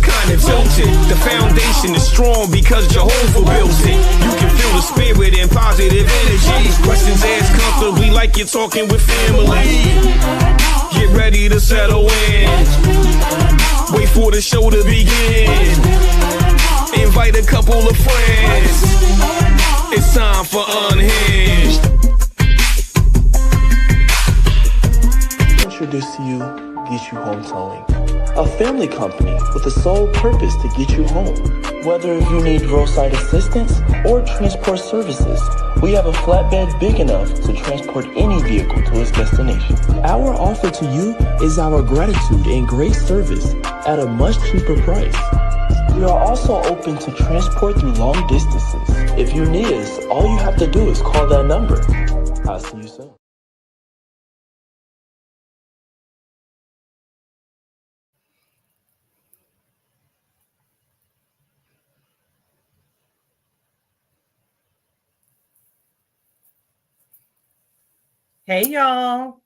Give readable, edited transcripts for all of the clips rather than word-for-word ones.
kinda tilted. The foundation is strong because Jehovah built it. You can feel the spirit and positive energy. Questions asked comfortably like you're talking with family. Get ready to settle in. Wait for the show to begin. Invite a couple of friends. It's time for Unhinged. Introduce to you Get You Home Towing, a family company with the sole purpose to get you home. Whether you need roadside assistance or transport services, we have a flatbed big enough to transport any vehicle to its destination. Our offer to you is our gratitude and great service at a much cheaper price. We are also open to transport through long distances. If you need us, all you have to do is call that number. I'll see you soon. Hey, y'all.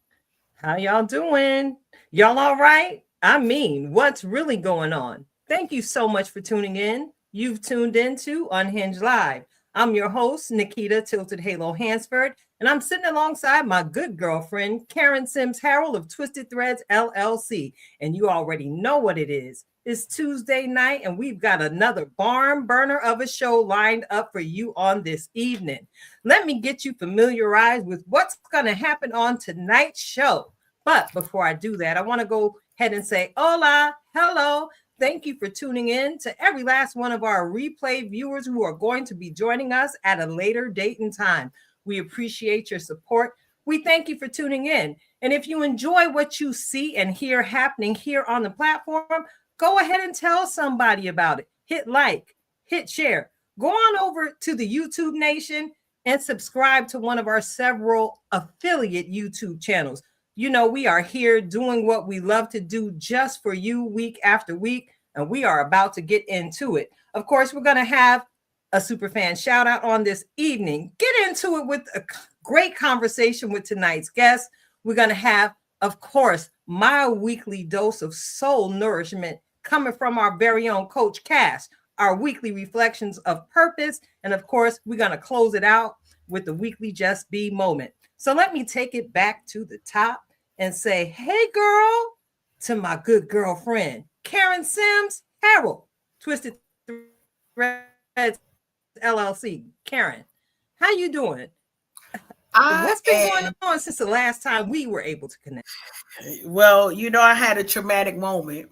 How y'all doing? Y'all all right? I mean, what's really going on? Thank you so much for tuning in. You've tuned in to Unhinged Live. I'm your host, Nikita Tilted Halo Hansford, and I'm sitting alongside my good girlfriend, Karen Sims Harrell of Twisted Threads, LLC. And you already know what it is. It's Tuesday night, and we've got another barn burner of a show lined up for you on this evening. Let me get you familiarized with what's going to happen on tonight's show. But before I do that, I want to go ahead and say hola, hello. Thank you for tuning in to every last one of our replay viewers who are going to be joining us at a later date and time. We appreciate your support. We thank you for tuning in. And if you enjoy what you see and hear happening here on the platform, go ahead and tell somebody about it. Hit like, hit share. Go on over to the YouTube Nation and subscribe to one of our several affiliate YouTube channels. You know, we are here doing what we love to do just for you week after week, and we are about to get into it. Of course, we're going to have a superfan shout out on this evening. Get into it with a great conversation with tonight's guest. We're going to have, of course, my weekly dose of soul nourishment coming from our very own Coach Cash, our weekly reflections of purpose. And of course, we're going to close it out with the weekly Just Be moment. So let me take it back to the top and say, hey, girl, to my good girlfriend, Karen Sims Harrell, Twisted Threads, LLC. Karen, how you doing? What's been going on since the last time we were able to connect? Well, you know, I had a traumatic moment.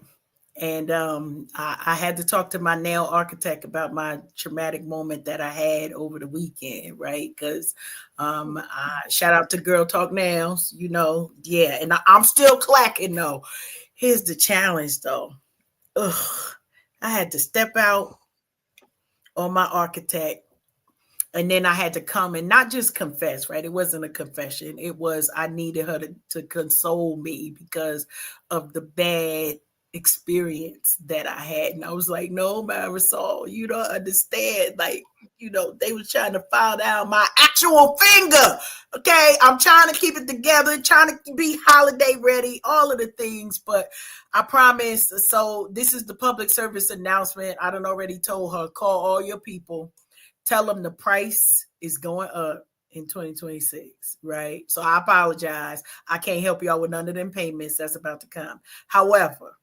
And I had to talk to my nail architect about my traumatic moment that I had over the weekend, right? Because shout out to Girl Talk Nails, you know, yeah. And I'm still clacking, though. Here's the challenge, though. I had to step out on my architect. And then I had to come and not just confess, right? It wasn't a confession. It was I needed her to console me because of the bad experience that I had. And I was like, no, Marisol, you don't understand. Like, you know, they was trying to file down my actual finger. Okay. I'm trying to keep it together, trying to be holiday ready, all of the things, but I promise. So this is the public service announcement. I done already told her, call all your people, tell them the price is going up in 2026, right? So I apologize. I can't help y'all with none of them payments that's about to come. However,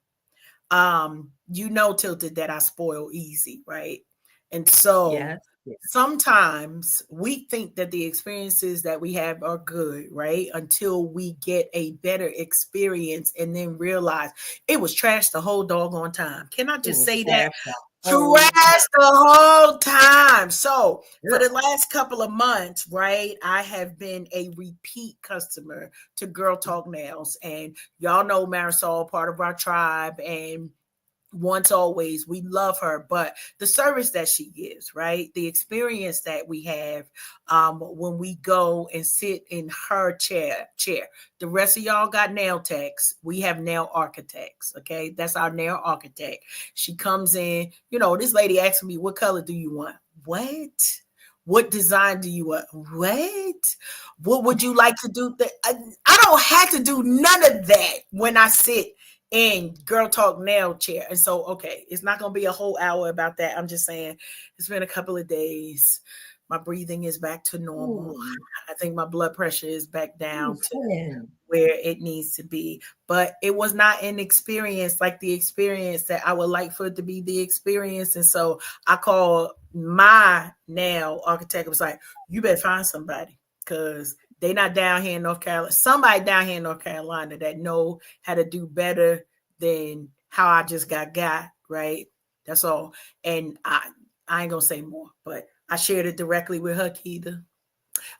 you know, Tilted, that I spoil easy, right? And so yes. Sometimes we think that the experiences that we have are good, right? Until we get a better experience and then realize it was trash the whole doggone time. Can I just say that? Trash the whole time. So for the last couple of months, right, I have been a repeat customer to Girl Talk Nails. And y'all know Marisol, part of our tribe, and once always, we love her, but the service that she gives, right? The experience that we have when we go and sit in her chair. The rest of y'all got nail techs. We have nail architects, okay? That's our nail architect. She comes in, you know, this lady asked me, what color do you want? What design do you want? What would you like to do? I don't have to do none of that when I sit in Girl Talk Nail Chair. And so, okay, it's not going to be a whole hour about that. I'm just saying it's been a couple of days. My breathing is back to normal. Ooh. I think my blood pressure is back down to Friend. where it needs to be. But it was not an experience like the experience that I would like for it to be the experience. And so I called my nail architect. It was like, you better find somebody, because they not down here in North Carolina. Somebody down here in North Carolina that know how to do better than how I just got, right? That's all. And I ain't gonna say more, but I shared it directly with her, Keita.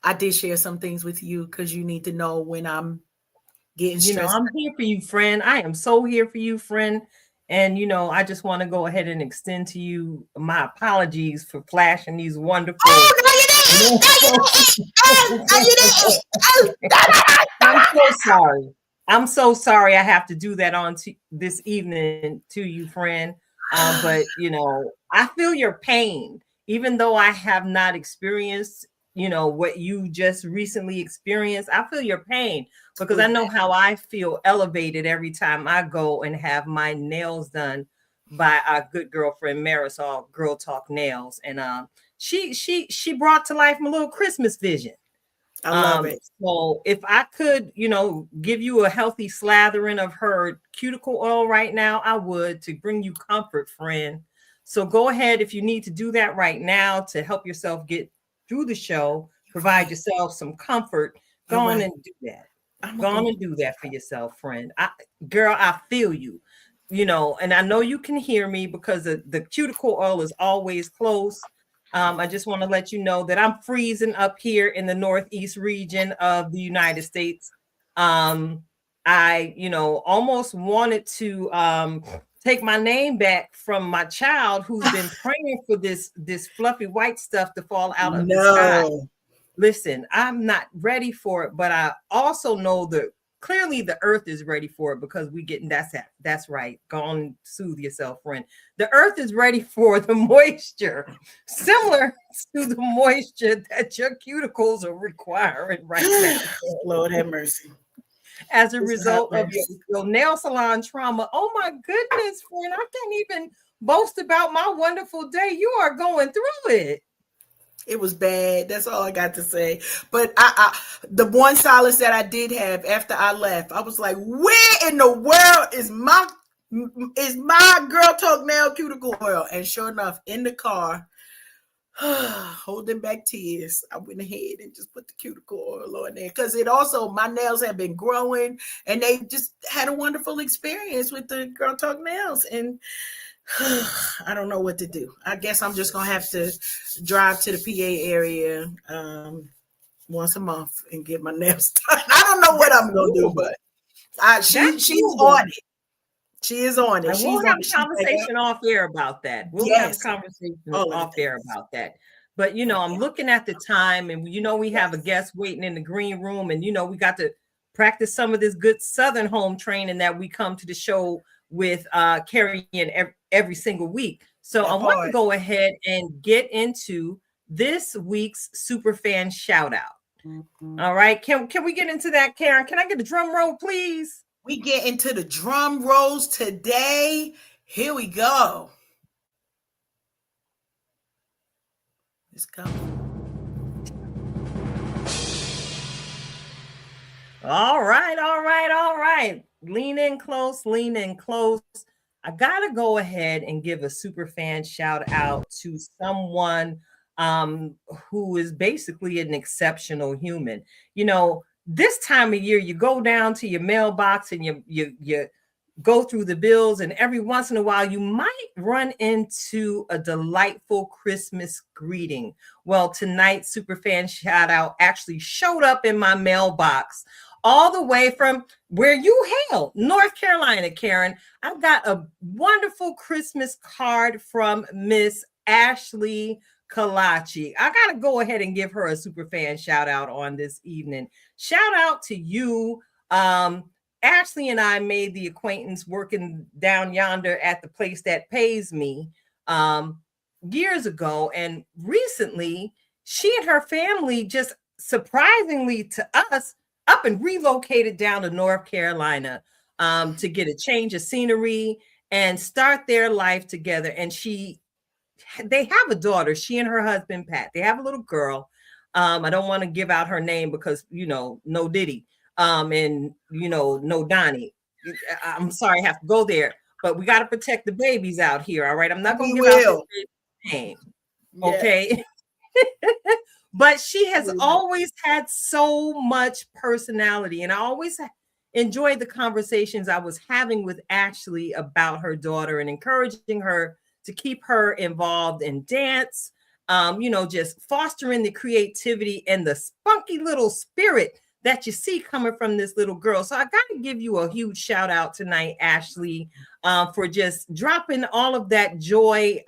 I did share some things with you because you need to know when I'm getting stressed. I'm here for you, friend. I am so here for you, friend. And, I just want to go ahead and extend to you my apologies for flashing these wonderful. Oh, no, you didn't. No, you didn't. I'm so sorry. I'm so sorry I have to do that on this evening to you, friend. But, I feel your pain, even though I have not experienced, what you just recently experienced. I feel your pain because I know how I feel elevated every time I go and have my nails done by our good girlfriend Marisol, Girl Talk Nails. And she brought to life my little Christmas vision. I love it. So if I could, give you a healthy slathering of her cuticle oil right now, I would, to bring you comfort, friend. So go ahead if you need to do that right now to help yourself get through the show, provide yourself some comfort. Go on and do that. Go on and do that for yourself, friend. Girl, I feel you. And I know you can hear me because the cuticle oil is always close. I just want to let you know that I'm freezing up here in the Northeast region of the United States. I, almost wanted to take my name back from my child who's been praying for this fluffy white stuff to fall out of the sky. Listen, I'm not ready for it, but I also know that clearly the earth is ready for it because that's right. Go on, soothe yourself, friend. The earth is ready for the moisture, similar to the moisture that your cuticles are requiring right now. Lord have mercy. As a result of your nail salon trauma. Oh my goodness, friend. I can't even boast about my wonderful day. You are going through it. It was bad. That's all I got to say. But the one solace that I did have after I left, I was like, where in the world is my Girl Talk Nail cuticle oil? And sure enough, in the car, holding back tears, I went ahead and just put the cuticle oil on there because it also, my nails have been growing and they just had a wonderful experience with the Girl Talk Nails. And I don't know what to do. I guess I'm just going to have to drive to the PA area once a month and get my nails done. I don't know what I'm going to do, but she's on it. She is on it. We'll have a conversation off air about that. We'll have a conversation off air about that. But, I'm looking at the time and, we have a guest waiting in the green room and, we got to practice some of this good Southern home training that we come to the show with carrying every single week. So I want to go ahead and get into this week's Superfan shout out. Mm-hmm. All right. Can we get into that, Karen? Can I get a drum roll, please? We get into the drum rolls today. Here we go. Let's go. All right. Lean in close. I got to go ahead and give a super fan shout out to someone who is basically an exceptional human. This time of year, you go down to your mailbox and you go through the bills, and every once in a while, you might run into a delightful Christmas greeting. Well, tonight's Superfan shout out actually showed up in my mailbox all the way from where you hail, North Carolina, Karen. I've got a wonderful Christmas card from Miss Ashley Kalachi. I got to go ahead and give her a super fan shout out on this evening. Shout out to you. Ashley and I made the acquaintance working down yonder at the place that pays me years ago. And recently, she and her family just surprisingly to us up and relocated down to North Carolina. to get a change of scenery and start their life together. And they have a daughter, she and her husband, Pat. They have a little girl. I don't want to give out her name because, no Diddy, and, no Donnie. I'm sorry, I have to go there, but we got to protect the babies out here. All right. I'm not going to give out the name. Okay. But she has always had so much personality, and I always enjoyed the conversations I was having with Ashley about her daughter and encouraging her to keep her involved in dance, just fostering the creativity and the spunky little spirit that you see coming from this little girl. So I got to give you a huge shout out tonight, Ashley, for just dropping all of that joy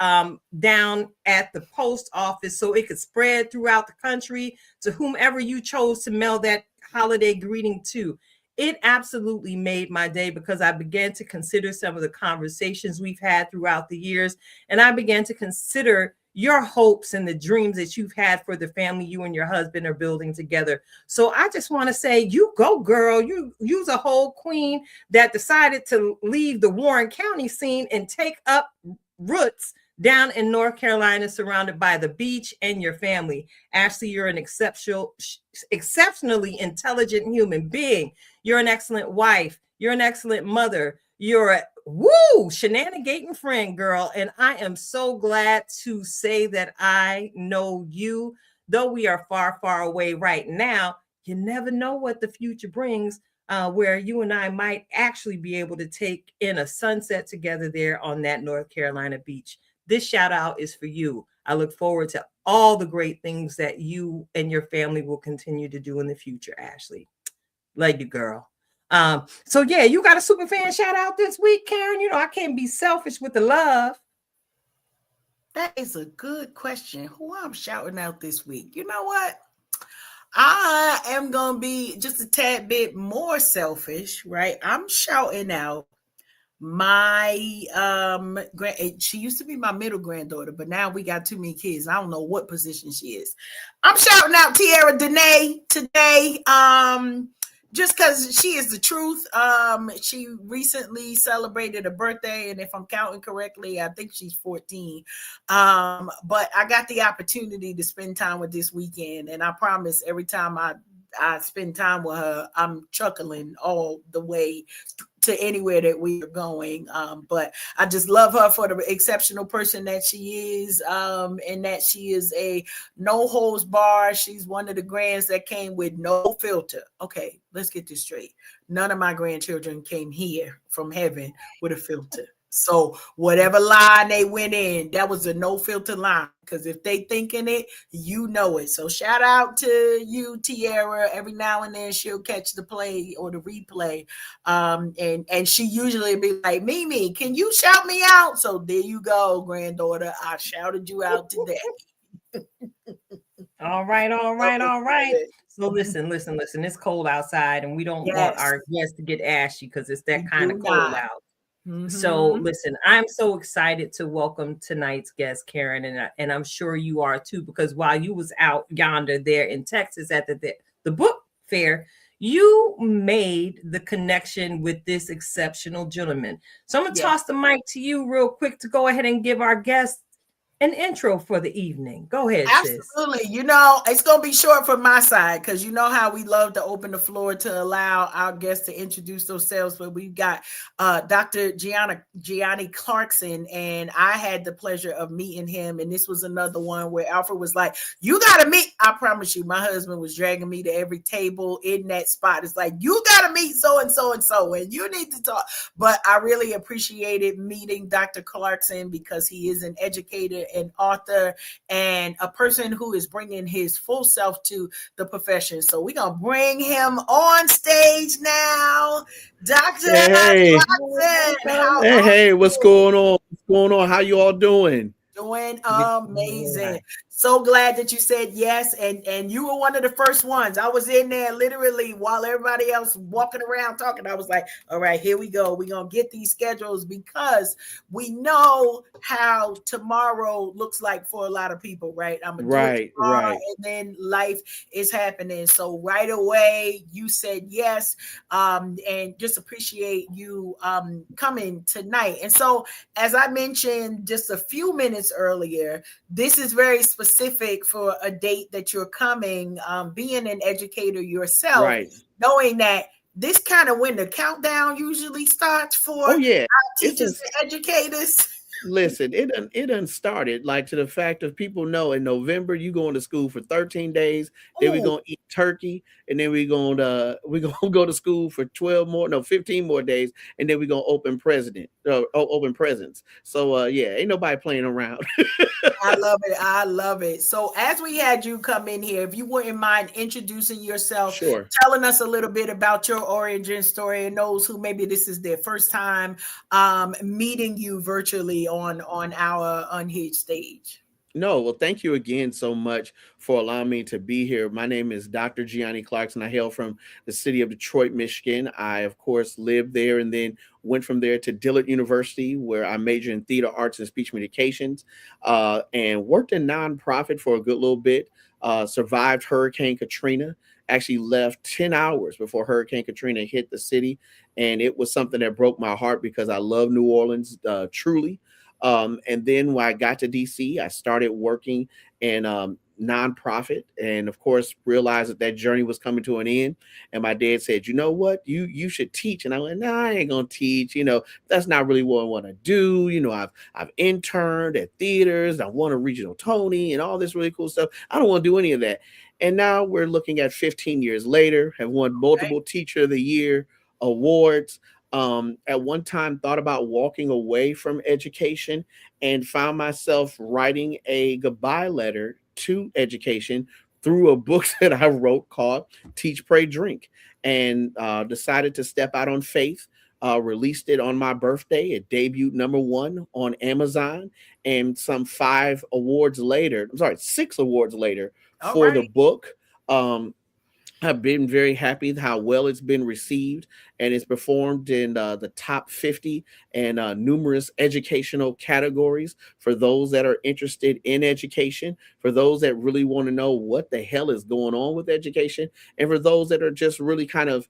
down at the post office so it could spread throughout the country to whomever you chose to mail that holiday greeting to. It absolutely made my day because I began to consider some of the conversations we've had throughout the years. And I began to consider your hopes and the dreams that you've had for the family you and your husband are building together. So I just want to say, you go, girl. You's a whole queen that decided to leave the Warren County scene and take up roots down in North Carolina, surrounded by the beach and your family. Ashley, you're an exceptionally intelligent human being. You're an excellent wife. You're an excellent mother. You're a shenanigating friend, girl. And I am so glad to say that I know you. Though we are far, far away right now, you never know what the future brings, where you and I might actually be able to take in a sunset together there on that North Carolina beach. This shout out is for you. I look forward to all the great things that you and your family will continue to do in the future, Ashley. Love you, girl. So yeah, you got a super fan shout out this week, Karen. I can't be selfish with the love. That is a good question. Who I'm shouting out this week? You know what? I am going to be just a tad bit more selfish, right? I'm shouting out my she used to be my middle granddaughter, but now we got too many kids. I don't know what position she is. I'm shouting out Tiara Danae today. Just because she is the truth. She recently celebrated a birthday, and if I'm counting correctly, I think she's 14. But I got the opportunity to spend time with this weekend, and I promise every time I spend time with her, I'm chuckling all the way to anywhere that we are going. But I just love her for the exceptional person that she is, and that she is a no holds bar. She's one of the grands that came with no filter. Okay, let's get this straight. None of my grandchildren came here from heaven with a filter. So whatever line they went in, that was a no filter line. Because if they thinking it, you know it. So shout out to you, Tiara. Every now and then she'll catch the play or the replay. And she usually be like, Mimi, can you shout me out? So there you go, granddaughter. I shouted you out today. All right. So listen. It's cold outside, and we don't want our guests to get ashy because it's that kind of cold out. Mm-hmm. So listen, I'm so excited to welcome tonight's guest, Karen, and I'm sure you are too, because while you was out yonder there in Texas at the book fair, you made the connection with this exceptional gentleman. So I'm going to toss the mic to you real quick to go ahead and give our guests an intro for the evening. Go ahead, Absolutely. sis. It's going to be short from my side because you know how we love to open the floor to allow our guests to introduce themselves. But we've got Dr. Giani Clarkson, and I had the pleasure of meeting him. And this was another one where Alfred was like, you got to meet. I promise you, my husband was dragging me to every table in that spot. It's like, you got to meet so-and-so and so, and you need to talk. But I really appreciated meeting Dr. Clarkson because he is an educator, an author, and a person who is bringing his full self to the profession. So we're going to bring him on stage now. Dr. Hey, Clarkson, hey, what's going on? What's going on? How you all doing? Doing All amazing. right. So glad that you said yes. And you were one of the first ones. I was in there literally while everybody else walking around talking. I was like, all right, here we go. We're gonna get these schedules because we know how tomorrow looks like for a lot of people, right? I'm gonna do it Right, tomorrow, right. and then life is happening. So right away you said yes. And just appreciate you coming tonight. And so as I mentioned just a few minutes earlier, this is very specific for a date that you're coming, being an educator yourself, Right. knowing that this kind of when the countdown usually starts for Oh yeah. It's teachers and educators. Listen, it done started like to the fact of people know in November you going to school for 13 days, then we're Oh, gonna eat turkey, and then we gonna go to school for 12 more, no, 15 more days, and then we're gonna open presents. So yeah, ain't nobody playing around. I love it. I love it. So, as we had you come in here, if you wouldn't mind introducing yourself, Sure. telling us a little bit about your origin story, and those who maybe this is their first time meeting you virtually on our Unhinged stage. No, well, thank you again so much for allowing me to be here. My name is Dr. Giani Clarkson. I hail from the city of Detroit, Michigan. I, of course, lived there and then went from there to Dillard University, where I majored in theater arts and speech communications, and worked in nonprofit for a good little bit. Survived Hurricane Katrina. Actually, left 10 hours before Hurricane Katrina hit the city, and it was something that broke my heart because I love New Orleans truly. And then when I got to DC, I started working in nonprofit, and of course realized that journey was coming to an end. And my dad said, "You know what? You should teach." And I went, "Nah, I ain't gonna teach. That's not really what I want to do. I've interned at theaters. I won a regional Tony and all this really cool stuff. I don't want to do any of that." And now we're looking at 15 years later, have won multiple Teacher of the Year awards. At one time thought about walking away from education and found myself writing a goodbye letter to education through a book that I wrote called Teach, Pray, Drink, and decided to step out on faith. Released it on my birthday. It debuted #1 on Amazon, and some 5 awards later, I'm sorry, 6 awards later All for the right. book. I've been very happy with how well it's been received, and it's performed in the top 50 and numerous educational categories for those that are interested in education, for those that really want to know what the hell is going on with education, and for those that are just really kind of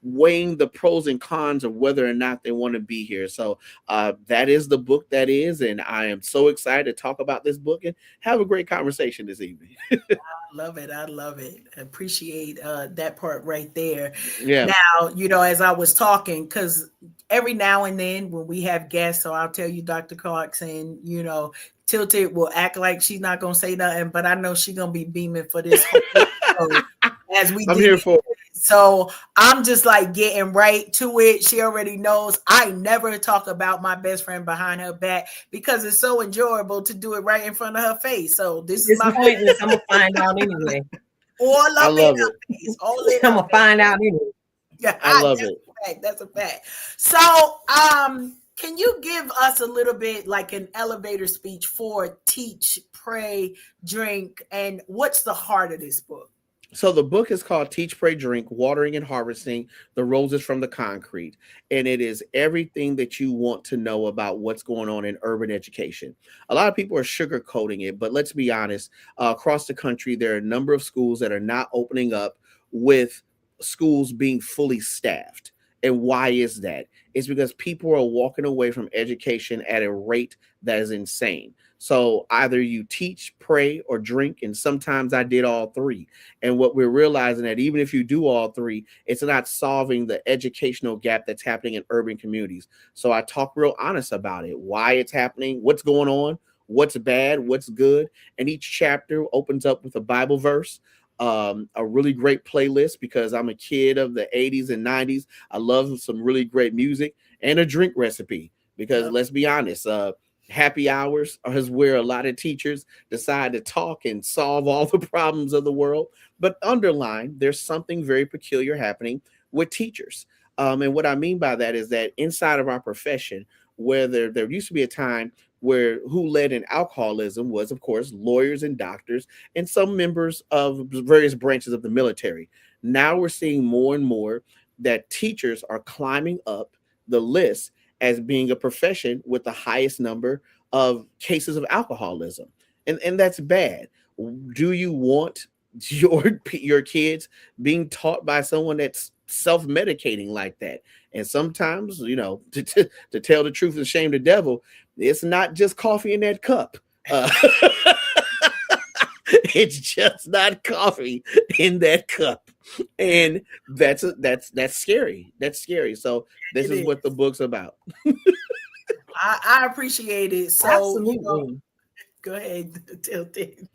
weighing the pros and cons of whether or not they want to be here. So that is the book that is, and I am so excited to talk about this book and have a great conversation this evening. Love it. I love it. I appreciate that part right there. Yeah. Now, as I was talking, because every now and then when we have guests, so I'll tell you, Dr. Clarkson, Tilted will act like she's not going to say nothing, but I know she's going to be beaming for this whole episode as we I'm dig here in. for So I'm just like getting right to it. She already knows I never talk about my best friend behind her back because it's so enjoyable to do it right in front of her face. So this is It's my pointless. I'm gonna find out anyway. all I up in love her it. face. All in I'm her gonna find out anyway. Yeah, I love that's it. a fact. That's a fact. So, can you give us a little bit like an elevator speech for Teach, Pray, Drink, and what's the heart of this book? So the book is called Teach, Pray, Drink, Watering and Harvesting the Roses from the Concrete. And it is everything that you want to know about what's going on in urban education. A lot of people are sugarcoating it, but let's be honest, across the country, there are a number of schools that are not opening up with schools being fully staffed. And why is that? It's because people are walking away from education at a rate that is insane. So either you teach, pray, or drink, and sometimes I did all three. And what we're realizing that even if you do all three, it's not solving the educational gap that's happening in urban communities. So I talk real honest about it, why it's happening, what's going on, what's bad, what's good. And each chapter opens up with a Bible verse, a really great playlist because I'm a kid of the 80s and 90s. I love some really great music and a drink recipe because let's be honest, happy hours is where a lot of teachers decide to talk and solve all the problems of the world. But underline, there's something very peculiar happening with teachers. And what I mean by that is that inside of our profession, where there used to be a time who led in alcoholism was, of course, lawyers and doctors and some members of various branches of the military. Now we're seeing more and more that teachers are climbing up the list as being a profession with the highest number of cases of alcoholism. And that's bad. Do you want your kids being taught by someone that's self-medicating like that? And sometimes, to tell the truth and shame the devil, it's not just coffee in that cup. It's just not coffee in that cup. And that's scary. That's scary. So this is what the book's about. I appreciate it. So Absolutely. Go ahead, Tilton.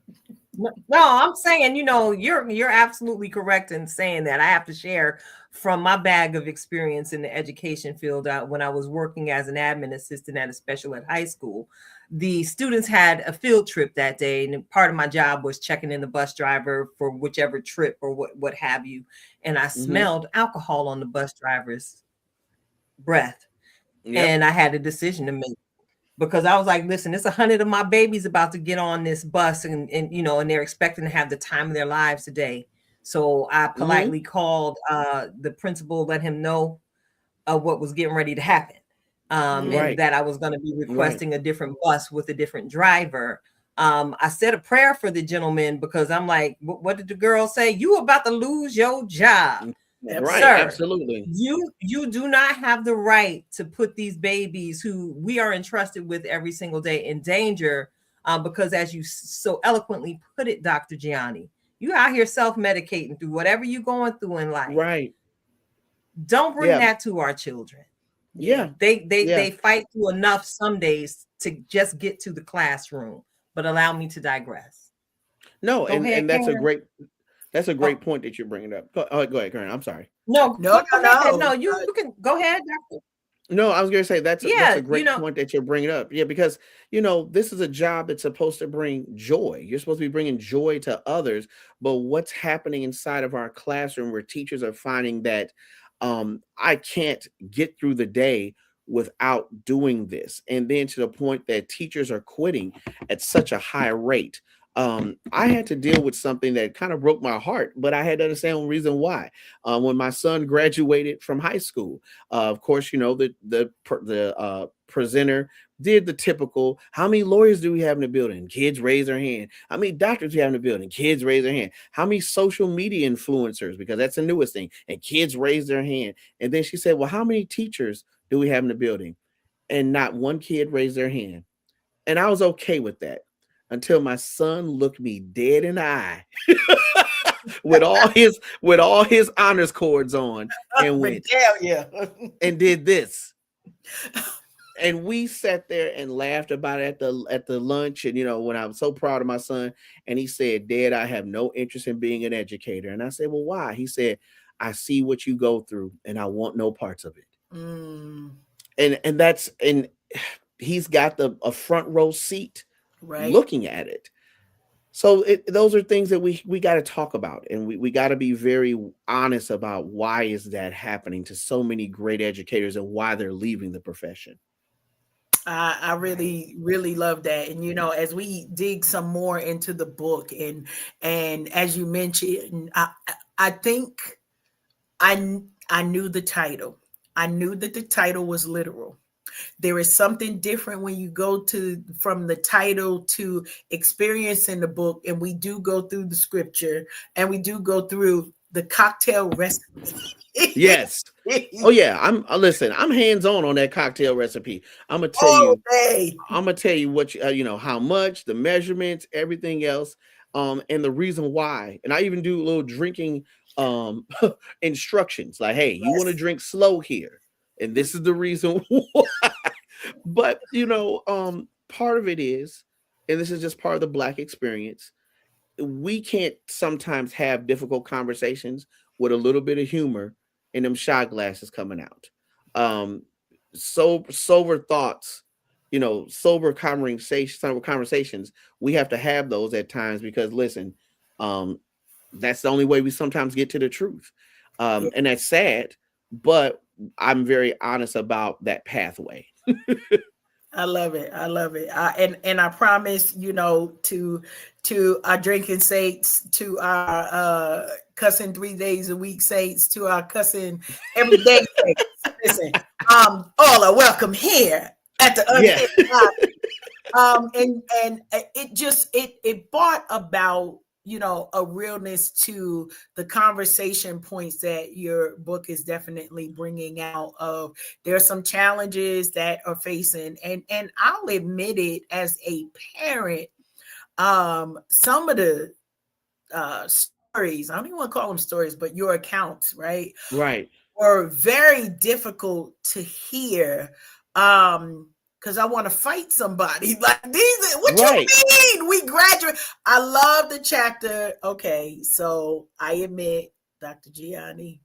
No, I'm saying, you're absolutely correct in saying that. I have to share from my bag of experience in the education field. When I was working as an admin assistant at a special ed high school, the students had a field trip that day, and part of my job was checking in the bus driver for whichever trip or what have you. And I smelled alcohol on the bus driver's breath. Yep. And I had a decision to make, because I was like, listen, it's 100 of my babies about to get on this bus, and they're expecting to have the time of their lives today. So I politely called the principal, let him know what was getting ready to happen, and that I was going to be requesting a different bus with a different driver. I said a prayer for the gentleman, because I'm like, what did the girl say? You about to lose your job. Right, sir, absolutely. You do not have the right to put these babies who we are entrusted with every single day in danger, because, as you so eloquently put it, Dr. Giani, you out here self-medicating through whatever you're going through in life. Right. Don't bring that to our children. Yeah. They fight through enough some days to just get to the classroom. But allow me to digress. No, and that's Karen. That's a great point that you're bringing up. Go ahead, Karen. I'm sorry. No. You can go ahead, Doctor. No, I was going to say that's a great point that you're bringing up. Yeah, because, this is a job that's supposed to bring joy. You're supposed to be bringing joy to others. But what's happening inside of our classroom, where teachers are finding that I can't get through the day without doing this. And then to the point that teachers are quitting at such a high rate. I had to deal with something that kind of broke my heart, but I had to understand the reason why. When my son graduated from high school, of course, the presenter did the typical, how many lawyers do we have in the building? Kids raise their hand. How many doctors do we have in the building? Kids raise their hand. How many social media influencers? Because that's the newest thing. And kids raise their hand. And then she said, well, how many teachers do we have in the building? And not one kid raised their hand. And I was okay with that, until my son looked me dead in the eye with all his honors cords on, and went and did this. And we sat there and laughed about it at the lunch. And when I was so proud of my son, and he said, Dad, I have no interest in being an educator. And I said, well, why? He said, I see what you go through, and I want no parts of it. And he's got a front row seat. Right. Looking at it. So those are things that we got to talk about, and we got to be very honest about why is that happening to so many great educators and why they're leaving the profession. I really, really love that. And, as we dig some more into the book, and as you mentioned, I think I knew the title. I knew that the title was literal. There is something different when you go from the title to experiencing the book. And we do go through the scripture, and we do go through the cocktail recipe. Yes. Oh yeah. I'm hands-on that cocktail recipe. I'm gonna tell you what how much, the measurements, everything else, and the reason why. And I even do little drinking instructions, like, hey, you want to drink slow here, and this is the reason why. But part of it is, and this is just part of the Black experience, we can't sometimes have difficult conversations with a little bit of humor and them shot glasses coming out. Sober thoughts, sober conversations, we have to have those at times, because listen, that's the only way we sometimes get to the truth. And that's sad, but I'm very honest about that pathway. I love it. I love it. And I promise, to our drinking saints, to our cussing 3 days a week saints, to our cussing everyday saints. Listen, all are welcome here at the Yeah. Unhinged. And it brought about, a realness to the conversation points that your book is definitely bringing out. Of there's some challenges that are facing, and I'll admit it, as a parent, some of the stories, I don't even want to call them stories, but your accounts, right, Right. were very difficult to hear. Because I want to fight somebody. Like, what you Right. mean? We graduate. I love the chapter. Okay, so I admit, Dr. Giani,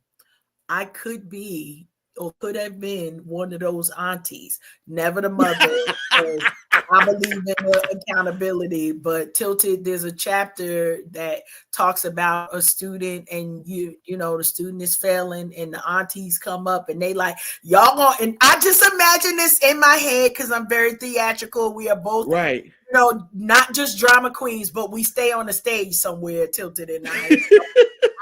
I could be or could have been one of those aunties, never the mother. I believe in accountability, but Tilted, there's a chapter that talks about a student, and the student is failing, and the aunties come up and they like, y'all going, and I just imagine this in my head because I'm very theatrical. We are both, Right. not just drama queens, but we stay on the stage somewhere, Tilted and I.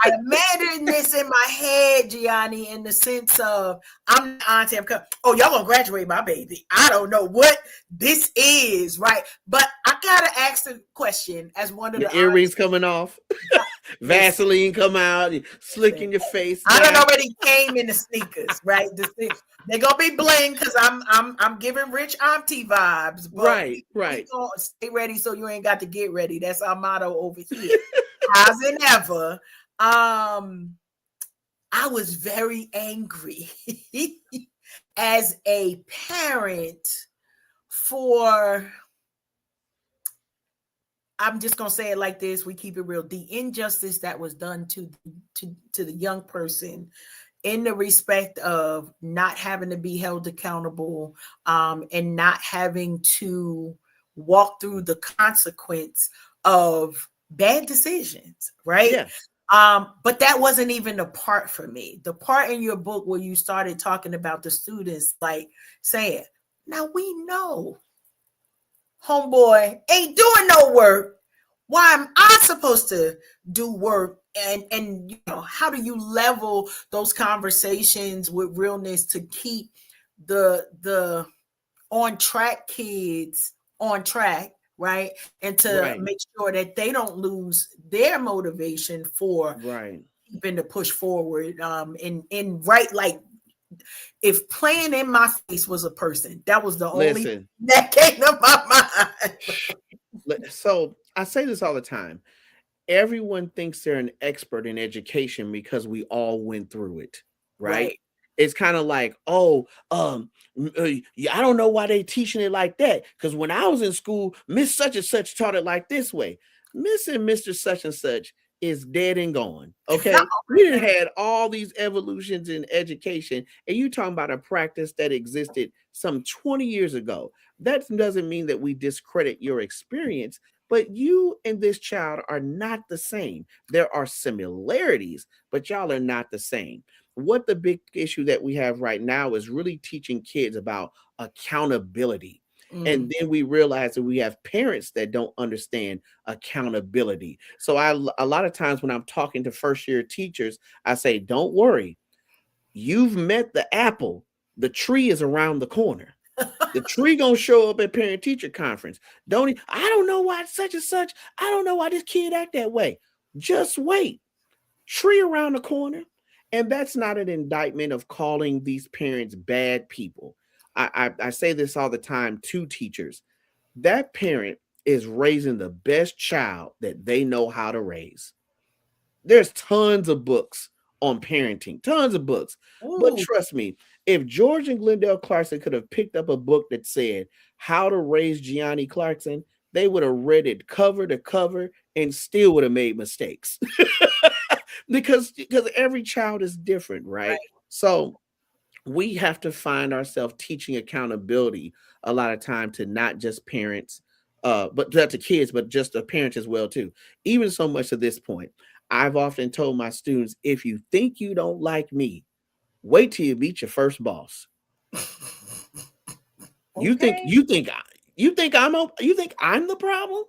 I imagine this in my head, Giani, in the sense of, I'm the auntie. Y'all gonna graduate my baby. I don't know what this is, right? But I gotta ask the question as one of Your the earrings coming off, aunties. Vaseline come out, you slicking your face. I done down. already came in the sneakers, right? They're gonna be bling because I'm giving rich auntie vibes, but Right. we Right. gonna stay ready so you ain't got to get ready. That's our motto over here. How's it ever? I was very angry as a parent for, I'm just gonna say it like this, we keep it real, the injustice that was done to the young person, in the respect of not having to be held accountable, and not having to walk through the consequence of bad decisions, right? Yeah. But that wasn't even the part for me. The part in your book where you started talking about the students, like saying, now we know homeboy ain't doing no work. Why am I supposed to do work? And how do you level those conversations with realness to keep the on track kids on track, right? And to Right. make sure that they don't lose their motivation for Right. keeping to push forward. And right, like, if playing in my face was a person, that was the only Listen. that came to my mind. So I say this all the time. Everyone thinks they're an expert in education because we all went through it, right? Right. It's kind of like, yeah, I don't know why they teaching it like that. Because when I was in school, Miss Such and Such taught it like this way. Miss and Mr. Such and Such is dead and gone. Okay, we done had all these evolutions in education, and you talking about a practice that existed some 20 years ago. That doesn't mean that we discredit your experience, but you and this child are not the same. There are similarities, but y'all are not the same. What the big issue that we have right now is really teaching kids about accountability. And then we realize that we have parents that don't understand accountability. So a lot of times when I'm talking to first year teachers, I say, don't worry. You've met the apple. The tree is around the corner. The tree gonna show up at parent teacher conference. I don't know why such and such. I don't know why this kid act that way. Just wait. Tree around the corner. And that's not an indictment of calling these parents bad people. I say this all the time to teachers. That parent is raising the best child that they know how to raise. There's tons of books on parenting, tons of books. But Ooh. trust me, if George and Glendale Clarkson could have picked up a book that said how to raise Giani Clarkson, they would have read it cover to cover and still would have made mistakes. because every child is different, right? So we have to find ourselves teaching accountability a lot of time to not just parents, but to kids, but just the parents as well too. Even so much to this point, I've often told my students, if you think you don't like me, wait till you meet your first boss. You think Okay. you think you think you think I'm the problem?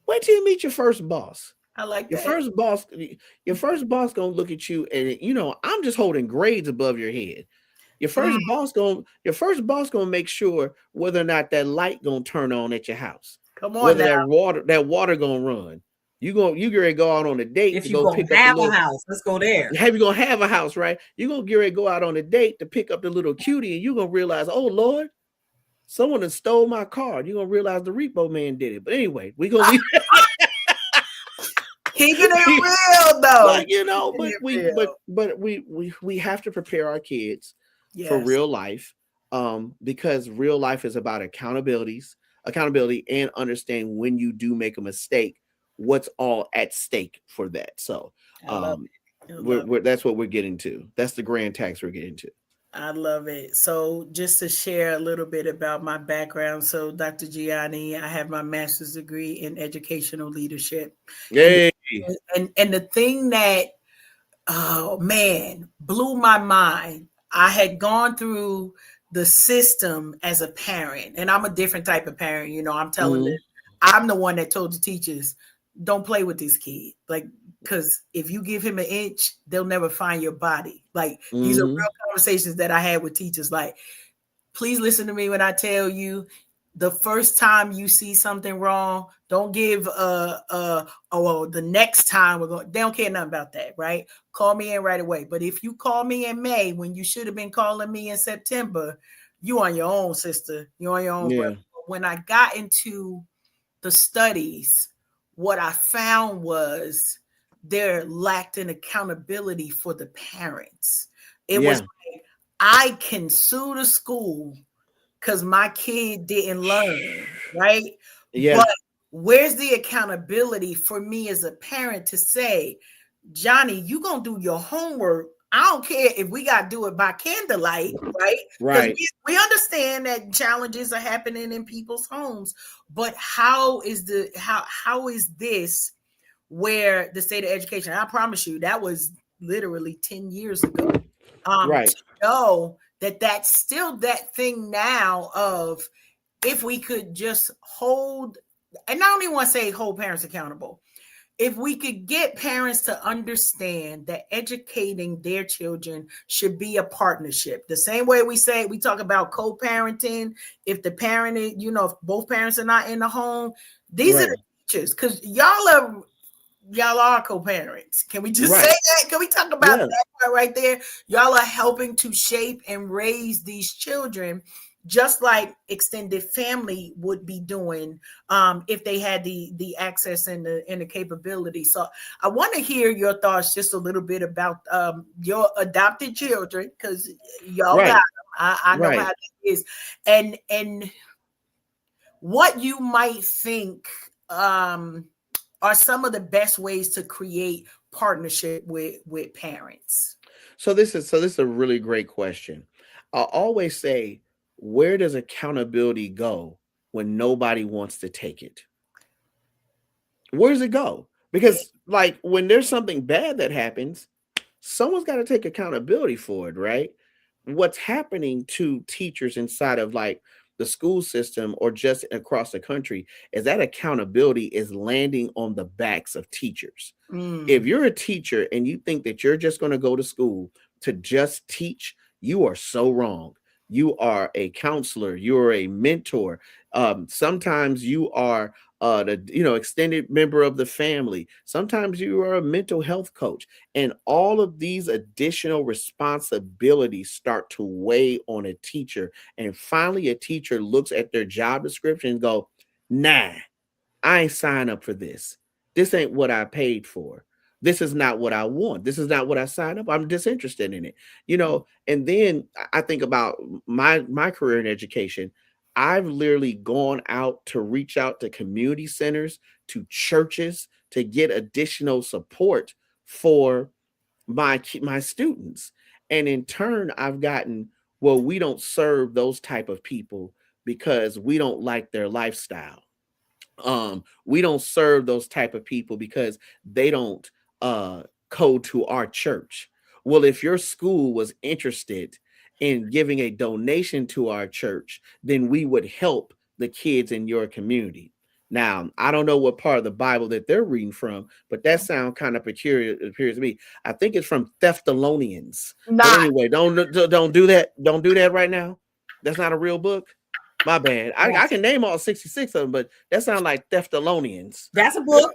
Wait till you meet your first boss. I like Your that. first boss, your first boss gonna look at you and I'm just holding grades above your head. Mm, Your first boss gonna make sure whether or not that light gonna turn on at your house, come on whether now. that water gonna run. You gonna go out on a date If to you go gonna pick up the have a little. house, let's go there. Have you gonna have a house, right? You gonna get ready to go out on a date to pick up the little cutie, and you gonna realize, oh Lord, someone has stole my car. You gonna realize the repo man did it. But anyway, we gonna leave. Keeping it real though. Like Keeping but it we real. we have to prepare our kids for Yes, real life, because real life is about accountability and understanding when you do make a mistake, what's all at stake for that. So I love um it. I love it. that's what we're getting to. That's the grand tax we're getting to. I love it. So, just to share a little bit about my background. So, Dr. Gianni, I have my master's degree in educational leadership. And Yay. and the thing that, oh man, blew my mind. I had gone through the system as a parent, and I'm a different type of parent. I'm telling them, Mhm. I'm the one that told the teachers, don't play with this kid. Like, because if you give him an inch, they'll never find your body. Like, these are Mhm. real conversations that I had with teachers. Like, please listen to me when I tell you the first time you see something wrong, don't give oh well, the next time we're going, they don't care nothing about that, right? Call me in right away. But if you call me in May when you should have been calling me in September, you on your own, sister. You on your own, brother. Yeah. When I got into the studies, what I found was there lacked an accountability for the parents. It was Yeah. like, I can sue the school because my kid didn't learn, right? Yeah. But where's the accountability for me as a parent to say, Johnny, you gonna do your homework. I don't care if we gotta do it by candlelight, right? Because Right. we understand that challenges are happening in people's homes, but how is this where the state of education? I promise you, that was literally 10 years ago. To Right. know that that's still that thing now of, if we could just hold, and I don't even want to say hold parents accountable, if we could get parents to understand that educating their children should be a partnership, the same way we talk about co-parenting. If the parent is, if both parents are not in the home, these are Right. the teachers, because y'all are co-parents. Can we just say Right. that? Can we talk about Yeah. that part right there? Y'all are helping to shape and raise these children, just like extended family would be doing, if they had the access and the capability. So I want to hear your thoughts just a little bit about your adopted children, because y'all got Right. them. I know how Right. that is, and what you might think are some of the best ways to create partnership with parents. So this is a really great question. I always say, where does accountability go when nobody wants to take it? Where does it go? Eh, Because like when there's something bad that happens, someone's got to take accountability for it, right? What's happening to teachers inside of like the school system or just across the country is that accountability is landing on the backs of teachers. If mm, you're a teacher and you think that you're just going to go to school to just teach, you are so wrong. You are a counselor, you are a mentor. Sometimes you are the extended member of the family. Sometimes you are a mental health coach, and all of these additional responsibilities start to weigh on a teacher. And finally, a teacher looks at their job description and go, "Nah, I ain't sign up for this. This ain't what I paid for. This is not what I want. This is not what I signed up. I'm disinterested in it." And then I think about my career in education. I've literally gone out to reach out to community centers, to churches, to get additional support for my students. And in turn, I've gotten, well, we don't serve those type of people because we don't like their lifestyle. We don't serve those type of people because they don't code to our church. Well, if your school was interested in giving a donation to our church, then we would help the kids in your community. Now, I don't know what part of the Bible that they're reading from, but that sounds kind of peculiar. It appears to me. I think it's from Thessalonians. But anyway, don't do that. Don't do that right now. That's not a real book. My bad. I can name all 66 of them, but that sounds like Thessalonians. That's a book.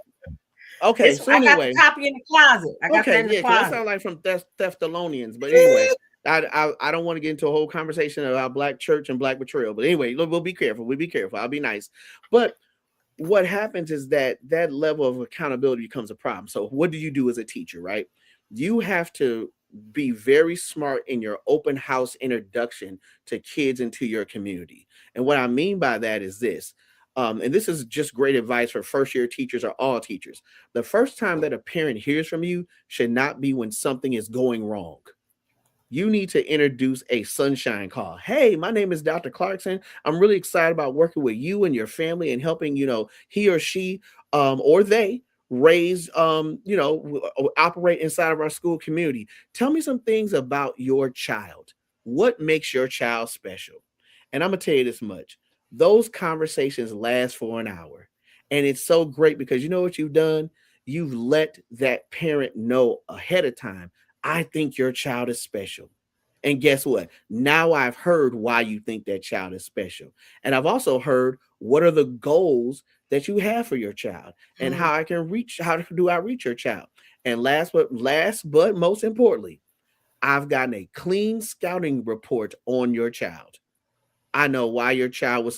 Okay, so I anyway, got the copy in the closet. I got that in the closet. That sounds like from Thessalonians. But anyway, I don't want to get into a whole conversation about Black church and Black betrayal. But anyway, we'll be careful. We'll be careful. I'll be nice. But what happens is that level of accountability becomes a problem. So what do you do as a teacher, right? You have to be very smart in your open house introduction to kids into your community. And what I mean by that is this. And this is just great advice for first-year teachers or all teachers. The first time that a parent hears from you should not be when something is going wrong. You need to introduce a sunshine call. Hey, my name is Dr. Clarkson. I'm really excited about working with you and your family and helping, he or she or they raise, operate inside of our school community. Tell me some things about your child. What makes your child special? And I'm going to tell you this much. Those conversations last for an hour. And it's so great because you know what you've done? You've let that parent know ahead of time, I think your child is special. And guess what? Now I've heard why you think that child is special. And I've also heard what are the goals that you have for your child and how do I reach your child? And last but most importantly, I've gotten a clean scouting report on your child. I know why your child was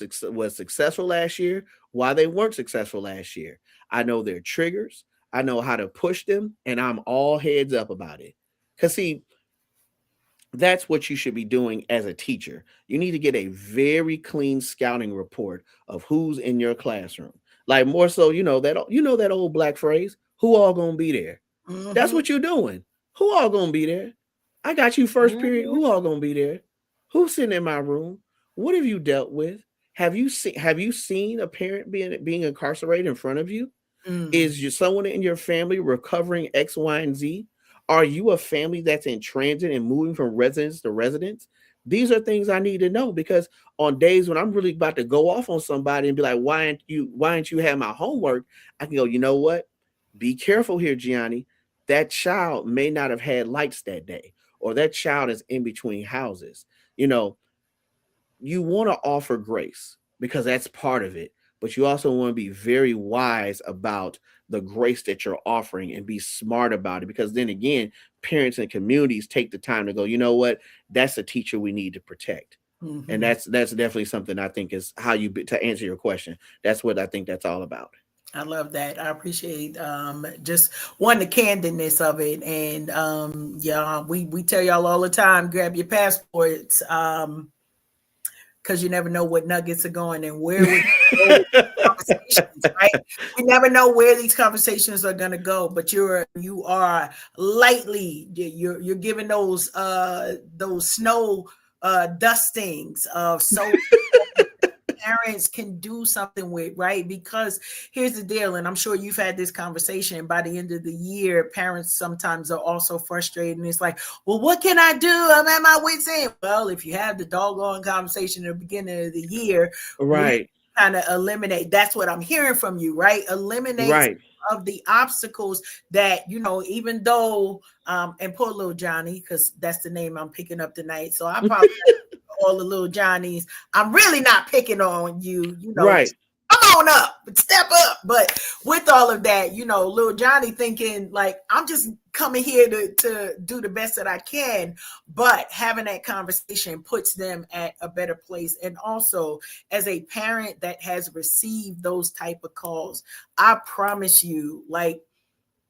successful last year, why they weren't successful last year. I know their triggers. I know how to push them, and I'm all heads up about it. Because see, that's what you should be doing as a teacher. You need to get a very clean scouting report of who's in your classroom. Like more so, that old Black phrase, who all gonna be there? Mm-hmm. That's what you're doing. Who all gonna be there? I got you first period. Who all gonna be there? Who's sitting in my room? What have you dealt with? Have you seen a parent being incarcerated in front of you? Is someone in your family recovering X, Y, and Z? Are you a family that's in transit and moving from residence to residence? These are things I need to know because on days when I'm really about to go off on somebody and be like, why ain't you have my homework? I can go, you know what? Be careful here, Giani. That child may not have had lights that day, or that child is in between houses. You want to offer grace because that's part of it, but you also want to be very wise about the grace that you're offering and be smart about it. Because then again, parents and communities take the time to go, you know what, that's a teacher we need to protect. Mm-hmm. And that's definitely something I think is how to answer your question. That's what I think that's all about. I love that. I appreciate just the candidness of it. And we tell y'all all the time, grab your passports. Because you never know what nuggets are going and where we go with conversations, right? You never know where these conversations are going to go, but you are lightly you're giving those snow dustings of so parents can do something with, right? Because here's the deal, and I'm sure you've had this conversation. By the end of the year, parents sometimes are also frustrated, and it's like, well, what can I do? I'm at my wit's end. Well, if you have the doggone conversation at the beginning of the year, right, kind of eliminate. That's what I'm hearing from you, right? Eliminate right. of the obstacles that, even though, and poor little Johnny, because that's the name I'm picking up tonight. So I probably all the little Johnnies. I'm really not picking on you, right. Come on up, step up. But with all of that, little Johnny thinking like, I'm just coming here to do the best that I can. But having that conversation puts them at a better place. And also, as a parent that has received those type of calls, I promise you, like,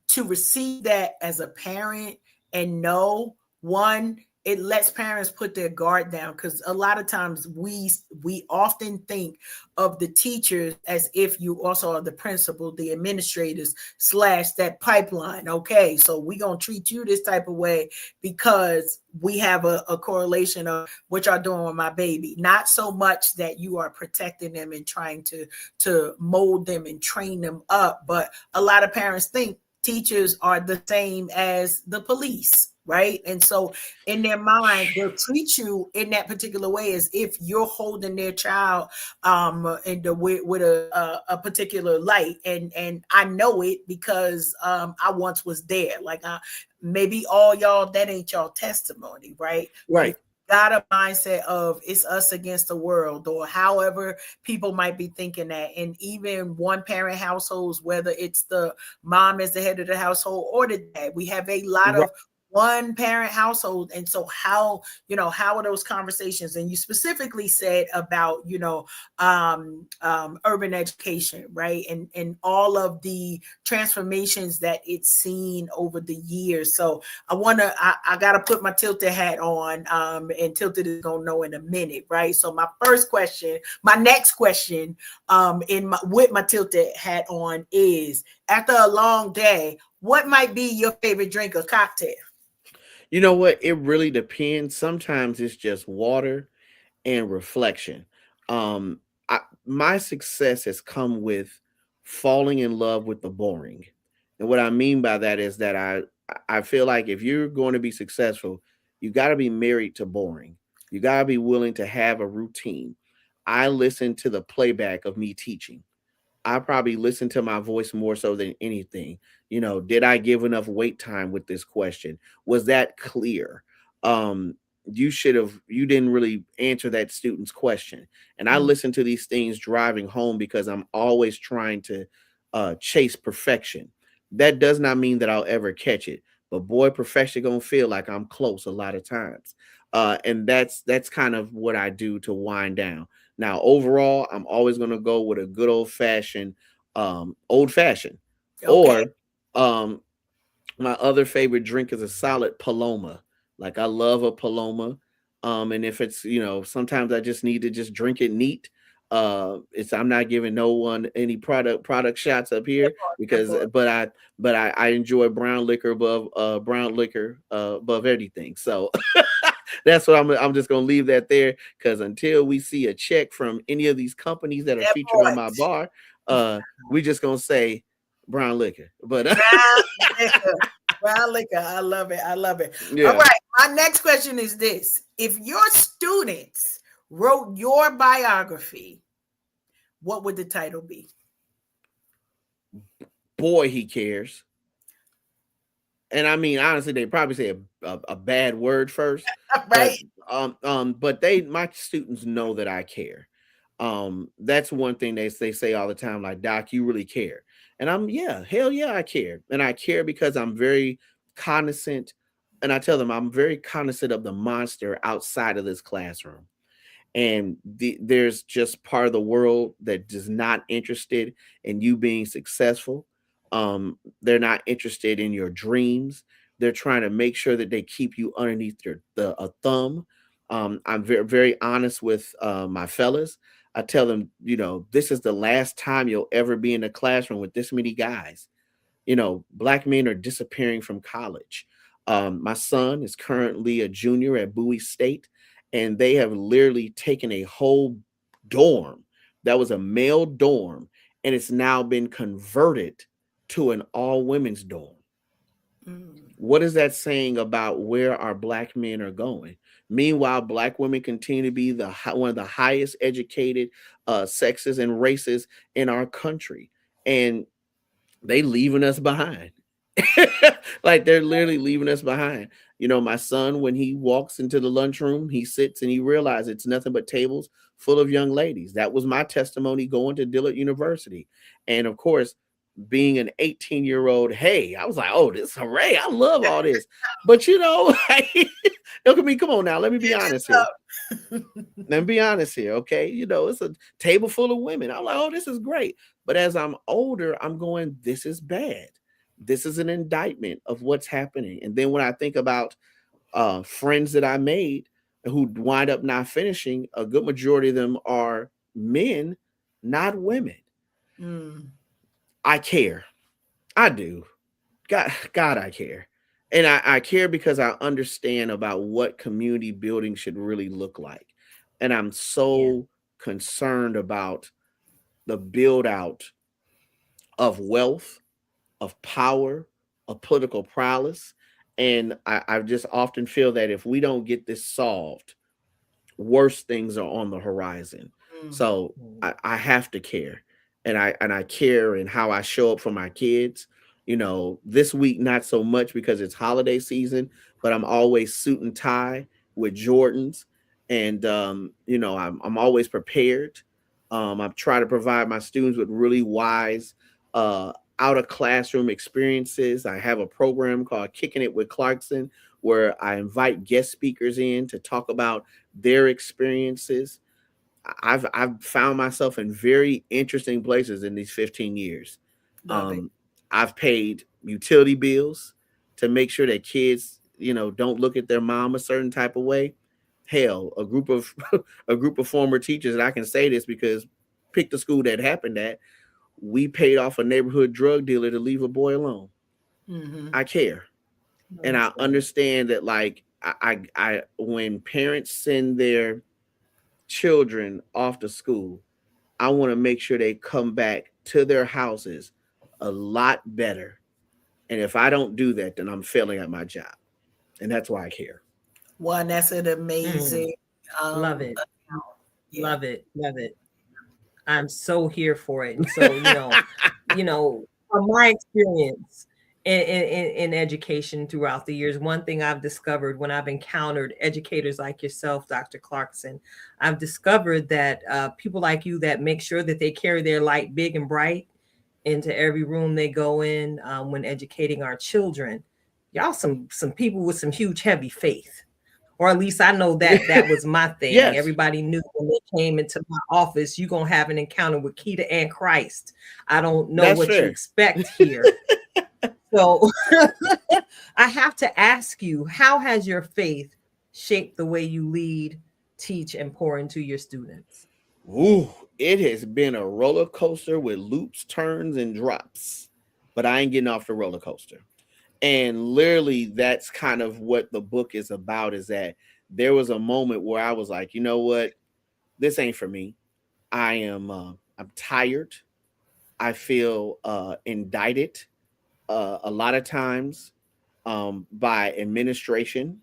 to receive that as a parent and know, one, it lets parents put their guard down, because a lot of times we often think of the teachers as if you also are the principal, the administrators / that pipeline. Okay, so we're going to treat you this type of way because we have a correlation of what y'all doing with my baby. Not so much that you are protecting them and trying to mold them and train them up. But a lot of parents think teachers are the same as the police. right? And so in their mind, they'll treat you in that particular way as if you're holding their child with a particular light. And I know it because I once was there. Like maybe all y'all, that ain't y'all testimony, right? But if Right. got a mindset of it's us against the world, or however people might be thinking that. And even one parent households, whether it's the mom as the head of the household or the dad, we have a lot Right. of one parent household. And so how are those conversations? And you specifically said about urban education, right? And all of the transformations that it's seen over the years. So I gotta put my tilted hat on, and tilted is gonna know in a minute, right? So my next question, with my tilted hat on is, after a long day, what might be your favorite drink or cocktail? You know what? It really depends. Sometimes it's just water and reflection. Um, my success has come with falling in love with the boring, and what I mean by that is that I feel like if you're going to be successful, you got to be married to boring. You got to be willing to have a routine. I listen to the playback of me teaching. I probably listen to my voice more so than anything. Did I give enough wait time with this question? Was that clear? Um, you didn't really answer that student's question. And I Mm, listen to these things driving home because I'm always trying to chase perfection. That does not mean that I'll ever catch it, but boy, perfection gonna feel like I'm close a lot of times. And that's kind of what I do to wind down. Now, overall, I'm always going to go with a good old fashioned, okay. or um, my other favorite drink is a solid Paloma. Like I love a Paloma. And if it's, sometimes I just need to just drink it neat. I'm not giving no one any product shots up here That because, part. I enjoy brown liquor above everything. So that's what I'm just gonna leave that there, because until we see a check from any of these companies that are That featured on part. my bar, we just gonna say brown liquor. But Brown liquor. Brown liquor. I love it. I love it. All yeah, right. My next question is this: if your students wrote your biography, what would the title be? boy, he cares. And I mean, honestly, they probably say a bad word first, but Right? my students know that I care. That's one thing they say all the time, like, Doc, you really care. And yeah, hell yeah, I care. And I care because I'm very cognizant, and I tell them I'm very cognizant of the monster outside of this classroom. And there's just part of the world that is not interested in you being successful. They're not interested in your dreams. They're trying to make sure that they keep you underneath a thumb. I'm very, very honest with my fellas. I tell them, this is the last time you'll ever be in a classroom with this many guys. Black men are disappearing from college. My son is currently a junior at Bowie State, and they have literally taken a whole dorm that was a male dorm, and it's now been converted to an all women's dorm. Mm, What is that saying about where our black men are going? Meanwhile, black women continue to be one of the highest educated sexes and races in our country, and they leaving us behind. Like they're literally leaving us behind. My son, when he walks into the lunchroom, he sits and he realizes it's nothing but tables full of young ladies. That was my testimony going to Dillard University. And of course, being an 18-year-old, hey, I was like, oh, this is hooray. I love all this. But look at me. Come on now. Let me be honest here. Let me be honest here, okay? It's a table full of women. I'm like, oh, this is great. But as I'm older, I'm going, this is bad. This is an indictment of what's happening. And then when I think about friends that I made who wind up not finishing, a good majority of them are men, not women. mm, I care. I do. God, I care. And I care because I understand about what community building should really look like. And I'm yeah. so concerned about the build out of wealth, of power, of political prowess. And I just often feel that if we don't get this solved, worse things are on the horizon. Mm. So I have to care. And I care in how I show up for my kids. You know, this week not so much because it's holiday season, but I'm always suit and tie with Jordans. And you know, I'm always prepared. I try to provide my students with really wise uh out of classroom experiences. I have a program called Kicking It with Clarkson where I invite guest speakers in to talk about their experiences. I've found myself in very interesting places in these 15 years. Love it. I've paid utility bills to make sure that kids, you know, don't look at their mom a certain type of way. Hell, a group of a group of former teachers, and I can say this because pick the school that happened at, we paid off a neighborhood drug dealer to leave a boy alone. Mm-hmm. I care. And That's I great. understand that like I when parents send their children off to school, I want to make sure they come back to their houses a lot better. And if I don't do that, then I'm failing at my job. And that's why I care. One, that's an Mm, amazing love it. account. Yeah. Love it. Love it. I'm so here for it. And so, from my experience in education throughout the years, one thing I've discovered when I've encountered educators like yourself, Dr. Clarkson, I've discovered that people like you that make sure that they carry their light big and bright into every room they go in when educating our children. Y'all some people with some huge heavy faith, or at least I know that that was my thing. Yes, Everybody knew when they came into my office, you're gonna have an encounter with Keita and Christ. I don't know that's what you fair. expect here. So I have to ask you, how has your faith shaped the way you lead, teach, and pour into your students? Ooh, it has been a roller coaster with loops, turns, and drops. But I ain't getting off the roller coaster. And literally, that's kind of what the book is about, is that there was a moment where I was like, you know what? This ain't for me. I'm tired. I feel indicted a lot of times by administration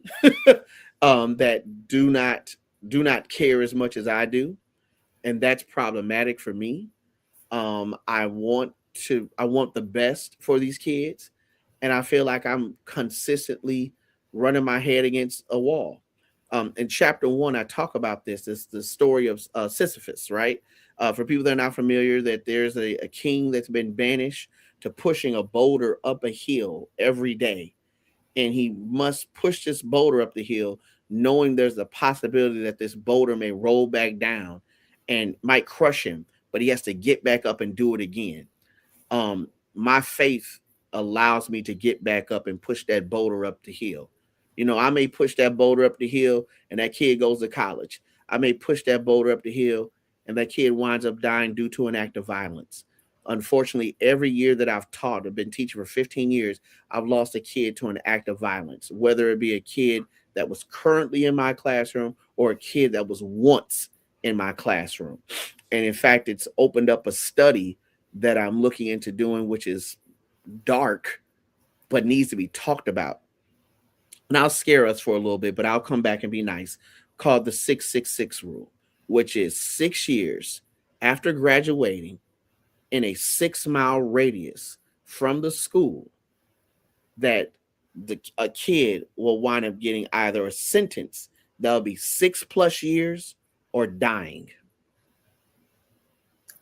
that do not care as much as I do, and that's problematic for me. I want the best for these kids, and I feel like I'm consistently running my head against a wall. In chapter one, I talk about this. It's the story of Sisyphus, right? For people that are not familiar, that there's a king that's been banished to pushing a boulder up a hill every day, and he must push this boulder up the hill, knowing there's a possibility that this boulder may roll back down and might crush him, but he has to get back up and do it again. My faith allows me to get back up and push that boulder up the hill. You know, I may push that boulder up the hill and that kid goes to college. I may push that boulder up the hill and that kid winds up dying due to an act of violence. Unfortunately, every year that I've taught, I've been teaching for 15 years, I've lost a kid to an act of violence, whether it be a kid that was currently in my classroom or a kid that was once in my classroom. And in fact, it's opened up a study that I'm looking into doing, which is dark, but needs to be talked about. And I'll scare us for a little bit, but I'll come back and be nice, called the 666 rule, which is 6 years after graduating in a 6 mile radius from the school, that a kid will wind up getting either a sentence that'll be 6+ years or dying.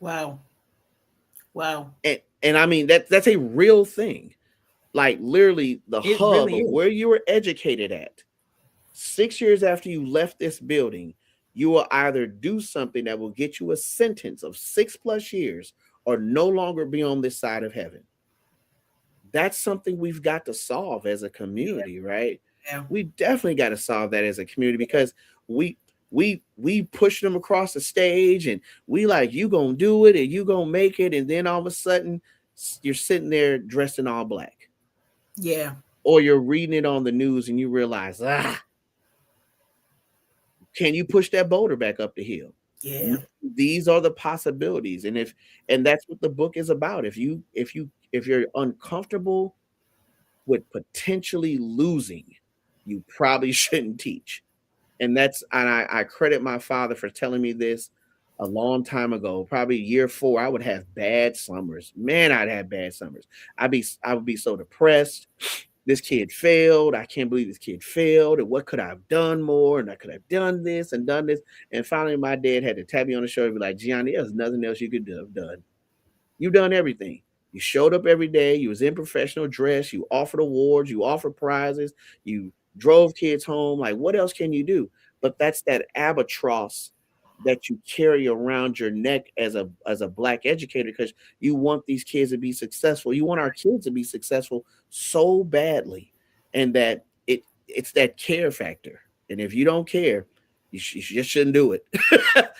Wow. Wow. And I mean that's a real thing. Like literally the It hub really of is. where you were educated at, 6 years after you left this building, you will either do something that will get you a sentence of 6+ years or no longer be on this side of heaven. That's something we've got to solve as a Yeah. community, right? Yeah. We definitely got to solve that as a community, because we push them across the stage and we like, you gonna do it and you gonna make it, and then all of a sudden you're sitting there dressed in all black, Yeah. or you're reading it on the news and you realize, can you push that boulder back up the hill? Yeah. These are the possibilities. And that's what the book is about. If you're uncomfortable with potentially losing, you probably shouldn't teach. And I credit my father for telling me this a long time ago, probably year 4. I would have bad summers. Man, I'd have bad summers. I would be so depressed. This kid failed. I can't believe this kid failed. And what could I have done more? And I could have done this and done this. And finally, my dad had to tap me on the shoulder and be like, Gianni, there's nothing else you could have done. You done everything. You showed up every day. You was in professional dress. You offered awards. You offered prizes. You drove kids home. Like, what else can you do? But that's that albatross that you carry around your neck as a black educator, because you want these kids to be successful. You want our kids to be successful so badly, and that it's that care factor. And if you don't care, you just shouldn't do it.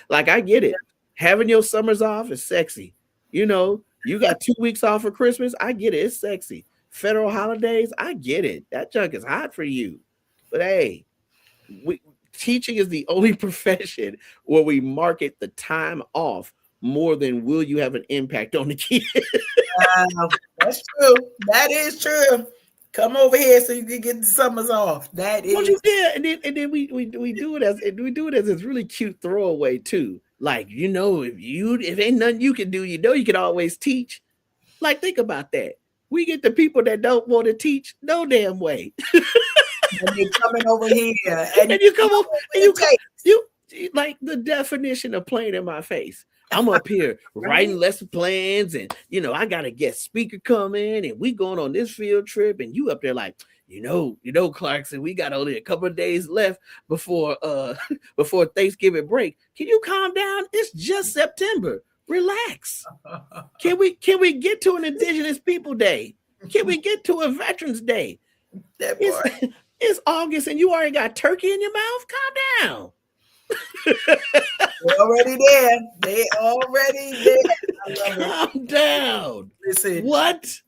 Like, I get it. Having your summers off is sexy. You got 2 weeks off for Christmas. I get it. It's sexy. Federal holidays. I get it. That junk is hot for you. But hey, teaching is the only profession where we market the time off more than will you have an impact on the kid. That's true. That is true. Come over here so you can get the summers off. That is. Yeah, and then we do it as this really cute throwaway too. Like, if ain't nothing you can do, you can always teach. Like, think about that. We get the people that don't want to teach no damn way. And they're coming over here, and you come over, and you like the definition of playing in my face. I'm up here writing lesson plans, and I got a guest speaker coming, and we going on this field trip, and you up there like, Clarkson, we got only a couple of days left before before Thanksgiving break. Can you calm down? It's just September. Relax. Can we get to an Indigenous People Day? Can we get to a Veterans Day? It's August and you already got turkey in your mouth. Calm down. They're already there. They already there. I love it. Calm down. Listen, what?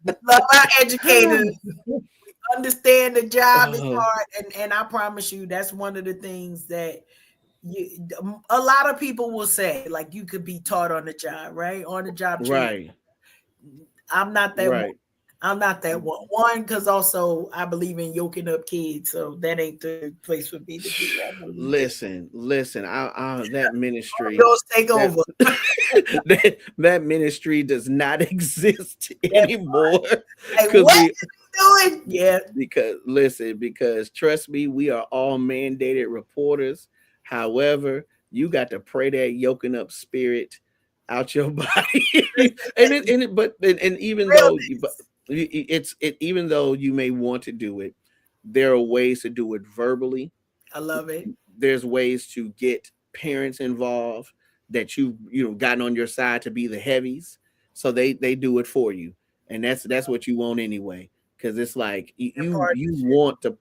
Love our educators. We understand the job is hard, and I promise you, that's one of the things that a lot of people will say, like, you could be taught on the job, right? On the job training. Right. I'm not that right. one. I'm not that one. One, because also I believe in yoking up kids, so that ain't the place for me to be. Listen. I that ministry. Those take over. That ministry does not exist anymore. Like, what are you doing? Yeah. Because trust me, we are all mandated reporters. However, you got to pray that yoking up spirit out your body, even though you may want to do it, there are ways to do it verbally. I love it. There's ways to get parents involved that you've gotten on your side to be the heavies, so they do it for you, and that's what you want anyway. Because it's like you want to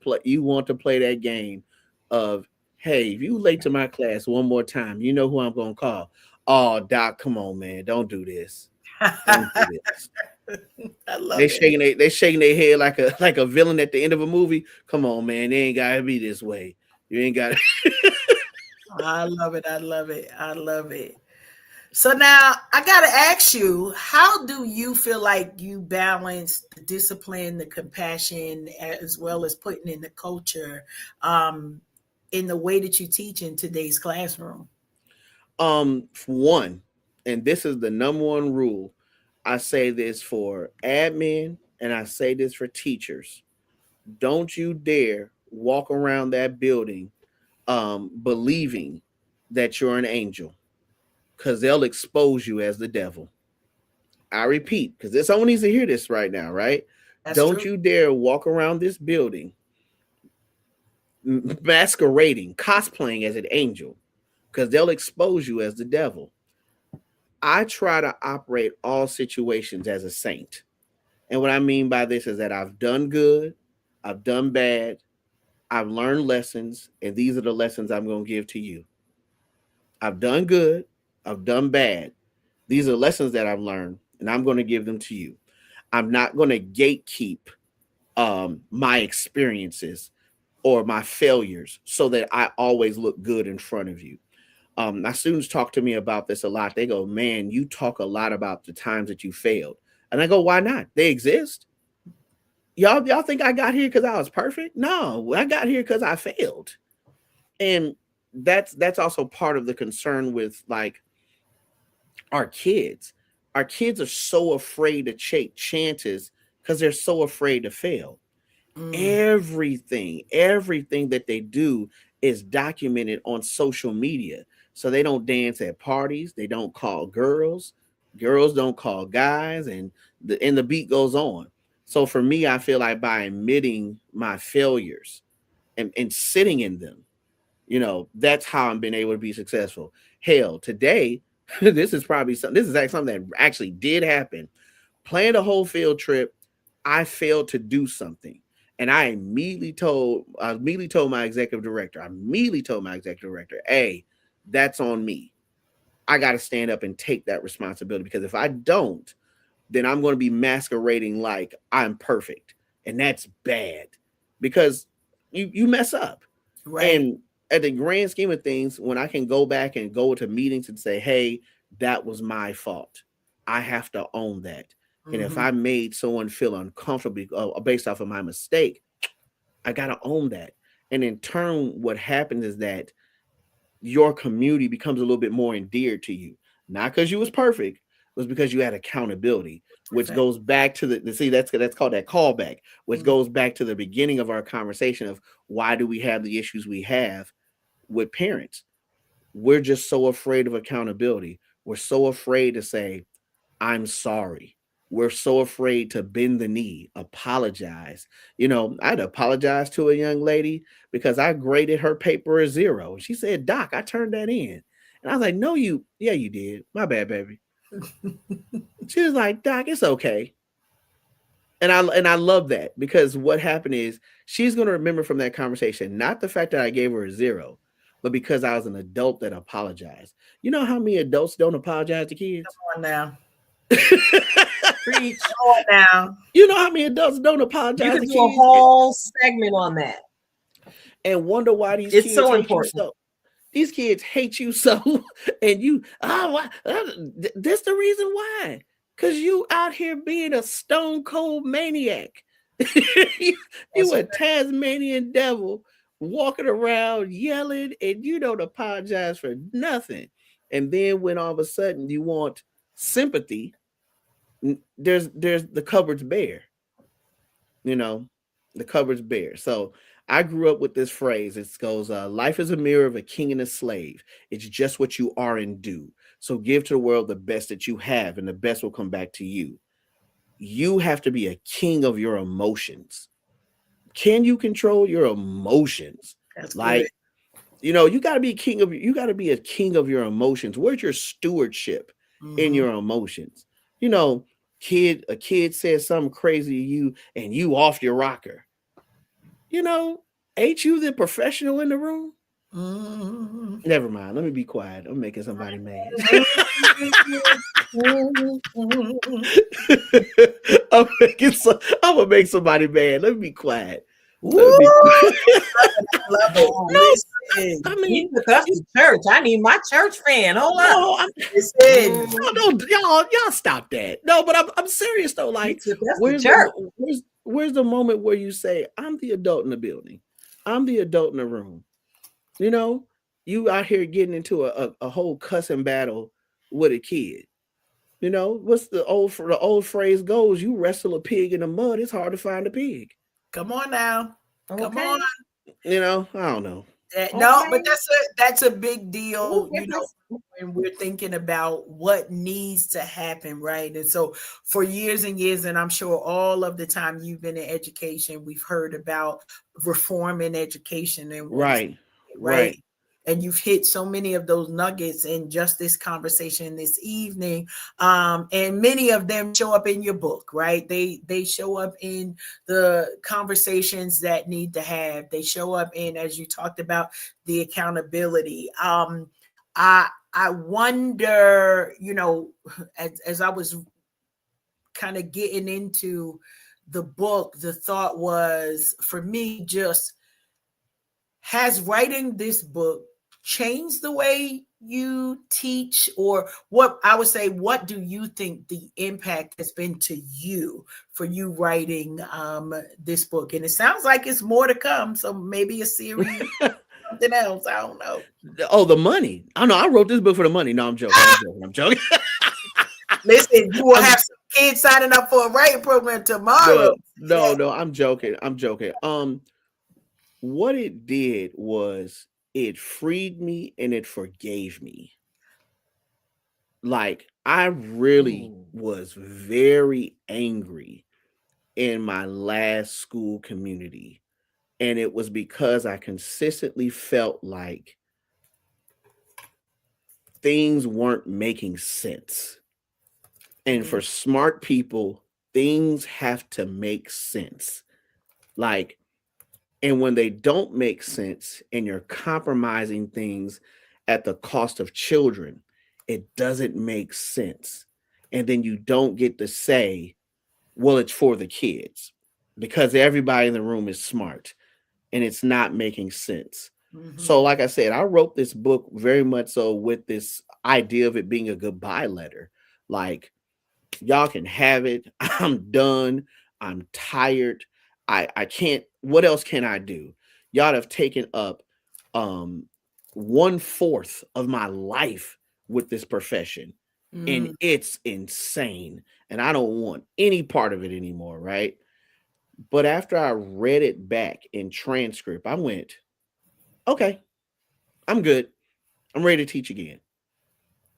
play that game of, hey, if you late to my class one more time, you know who I'm gonna call. Oh, Doc, come on, man, don't do this. Don't do this. I love they it. They shaking their head like a villain at the end of a movie. Come on, man, they ain't gotta be this way. You ain't got it. I love it. I love it. I love it. So now I gotta ask you, how do you feel like you balance the discipline, the compassion, as well as putting in the culture in the way that you teach in today's classroom? One, and this is the number one rule. I say this for admin and I say this for teachers. Don't you dare walk around that building believing that you're an angel, because they'll expose you as the devil. I repeat, because someone needs to hear this right now, right? Don't you dare walk around this building masquerading, cosplaying as an angel, because they'll expose you as the devil. I try to operate all situations as a saint. And what I mean by this is that I've done good, I've done bad, I've learned lessons, and these are the lessons I'm going to give to you. I've done good, I've done bad. These are lessons that I've learned, and I'm going to give them to you. I'm not going to gatekeep my experiences or my failures so that I always look good in front of you. My students talk to me about this a lot. They go, man, you talk a lot about the times that you failed. And I go, why not? They exist. Y'all think I got here because I was perfect? No, I got here because I failed. And that's also part of the concern with like our kids. Our kids are so afraid to take chances because they're so afraid to fail. Mm, Everything that they do is documented on social media. So they don't dance at parties, they don't call girls, girls don't call guys, and the beat goes on. So for me, I feel like by admitting my failures and sitting in them, that's how I'm been able to be successful. Hell, today, this is actually something that actually did happen. Planned a whole field trip. I failed to do something. And I immediately told my executive director, hey, that's on me. I got to stand up and take that responsibility, because if I don't, then I'm going to be masquerading like I'm perfect. And that's bad, because you mess up. right. And at the grand scheme of things, when I can go back and go to meetings and say, hey, that was my fault, I have to own that. And if Mhm. I made someone feel uncomfortable based off of my mistake, I got to own that. And in turn, what happens is that your community becomes a little bit more endeared to you. Not because you was perfect, it was because you had accountability, which Perfect. goes back to the see that's called that callback, which Mm, goes back to the beginning of our conversation of why do we have the issues we have with parents. We're just so afraid of accountability. We're so afraid to say, I'm sorry. We're so afraid to bend the knee, apologize. I'd apologize to a young lady because I graded her paper a 0. She said, Doc, I turned that in. And I was like, no, yeah, you did. My bad, baby. She was like, Doc, it's okay. And I love that, because what happened is she's going to remember from that conversation, not the fact that I gave her a 0, but because I was an adult that apologized. You know how many adults don't apologize to kids? come on now. Preach. Come on now. You know how many adults don't You apologize could to do a kids whole segment on that. and wonder why these It's kids so hate you important. so. These kids hate you so, and that's the reason why. Because you out here being a stone cold maniac. you, That's you a right. Tasmanian devil walking around yelling, and you don't apologize for nothing. And then when all of a sudden you want sympathy, there's the cupboard's bare. you know the cupboard's bare. So I grew up with this phrase. It goes, life is a mirror of a king and a slave. It's just what you are and do. So give to the world the best that you have, and the best will come back to you. You have to be a king of your emotions. Can you control your emotions? That's good. Like, you got to be a king of your emotions. Where's your stewardship in Hmm. your emotions? you know a kid says something crazy to you and you off your rocker. you know ain't you the professional in the room? Hmm. Never mind, let me be quiet. I'm making somebody mad. I'm gonna make somebody mad. Let me be quiet. Let me Woo! be quiet. Love it. Oh, No, Listen. I he mean, took us you to church. I need my church fan. Hold up. no, Listen. Mm, no, y'all stop that. No, but I'm serious though. he Like, took us to where's church. the where's the moment where you say, I'm the adult in the building, I'm the adult in the room? You know, you out here getting into a whole cussing battle with a kid. What's the old phrase goes? You wrestle a pig in the mud, it's hard to find a pig. Come on now. Come on. Okay. I don't know. No, but Okay. that's a big We'll deal, get this. when we're thinking about what needs to happen, right? And so for years and years, and I'm sure all of the time you've been in education, we've heard about reform in education and what's Right, right. right. And you've hit so many of those nuggets in just this conversation this evening. And many of them show up in your book, right? They show up in the conversations that need to have. They show up in, as you talked about, the accountability. I wonder, as I was kind of getting into the book, the thought was for me, just has writing this book changed the way you teach? Or what do you think the impact has been to you for you writing this book? And it sounds like it's more to come. So maybe a series, something else. I don't know. Oh, the money. I know I wrote this book for the money. No, I'm joking. I'm joking. Listen, you will have some kids signing up for a writing program tomorrow. No, I'm joking. What it did was it freed me and it forgave me. Like, I really was very angry in my last school community. And it was because I consistently felt like things weren't making sense. And for smart people, things have to make sense. Like, and when they don't make sense and you're compromising things at the cost of children, it doesn't make sense. And then you don't get to say, well, it's for the kids, because everybody in the room is smart and it's not making sense. So, like I said, I wrote this book very much so with this idea of it being a goodbye letter. Like, y'all can have it. I'm done. I'm tired. I can't. What else can I do? Y'all have taken up 1/4 of my life with this profession. And it's insane. And I don't want any part of it anymore, right? But after I read it back in transcript, I went, okay, I'm good. I'm ready to teach again.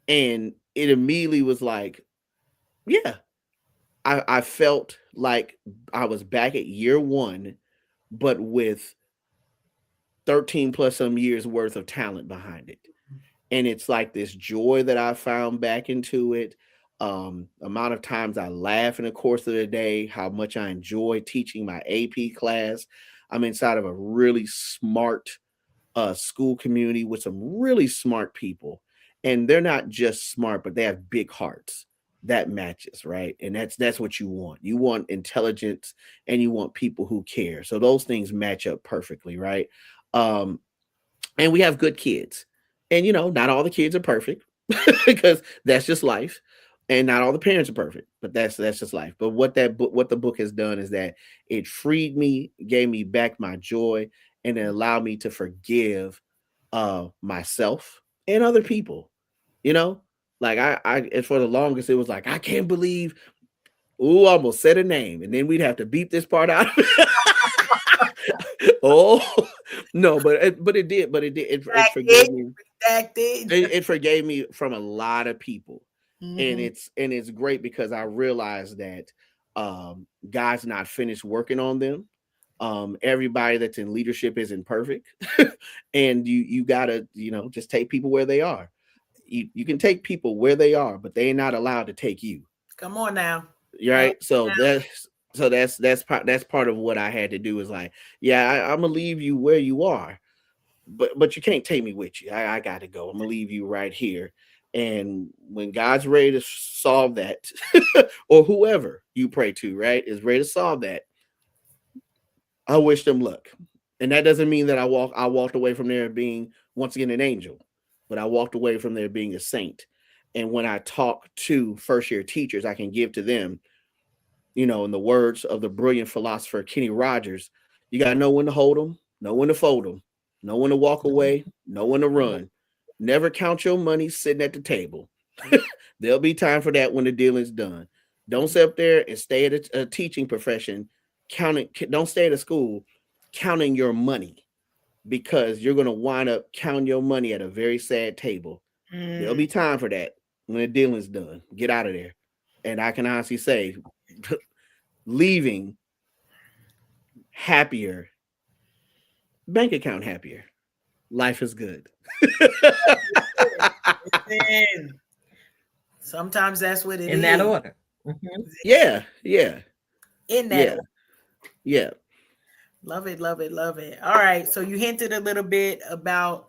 And it immediately was like, yeah, I felt like I was back at year one, but with 13 plus some years worth of talent behind it. And it's like this joy that I found back into it. Amount of times I laugh in the course of the day, how much I enjoy teaching my AP class. I'm inside of a really smart school community with some really smart people. And they're not just smart, but they have big hearts. That matches, right? And that's what you want. You want intelligence and you want people who care. So those things match up perfectly, right? And we have good kids. And not all the kids are perfect because that's just life. And not all the parents are perfect, but that's just life. But what the book has done is that it freed me, gave me back my joy, and it allowed me to forgive myself and other people. Like and for the longest, it was like, I can't believe, almost said a name, and then we'd have to beep this part out. Oh no, but it did. It forgave me. It forgave me from a lot of people. And it's great because I realized that God's not finished working on them. Everybody that's in leadership isn't perfect. And you gotta, just take people where they are. You can take people where they are, but they're not allowed to take you. Come on now. Right. So that's part of what I had to do, is like, yeah, I'm gonna leave you where you are, but you can't take me with you. I gotta go. I'm gonna leave you right here. And when God's ready to solve that, or whoever you pray to, right, is ready to solve that, I wish them luck. And that doesn't mean that I walked away from there being, once again, an angel, but I walked away from there being a saint. And when I talk to first year teachers, I can give to them, in the words of the brilliant philosopher Kenny Rogers, you got to know when to hold them, know when to fold them, know when to walk away, know when to run. Never count your money sitting at the table. There'll be time for that when the dealing's done. Don't sit up there and stay at a teaching profession counting. Don't stay at a school counting your money, because you're going to wind up counting your money at a very sad table. There'll be time for that when the dealing's done. Get out of there. And I can honestly say, leaving happier, bank account happier. Life is good. Sometimes that's what it is. In that order. Yeah. In that order. Yeah. Love it. All right. So you hinted a little bit about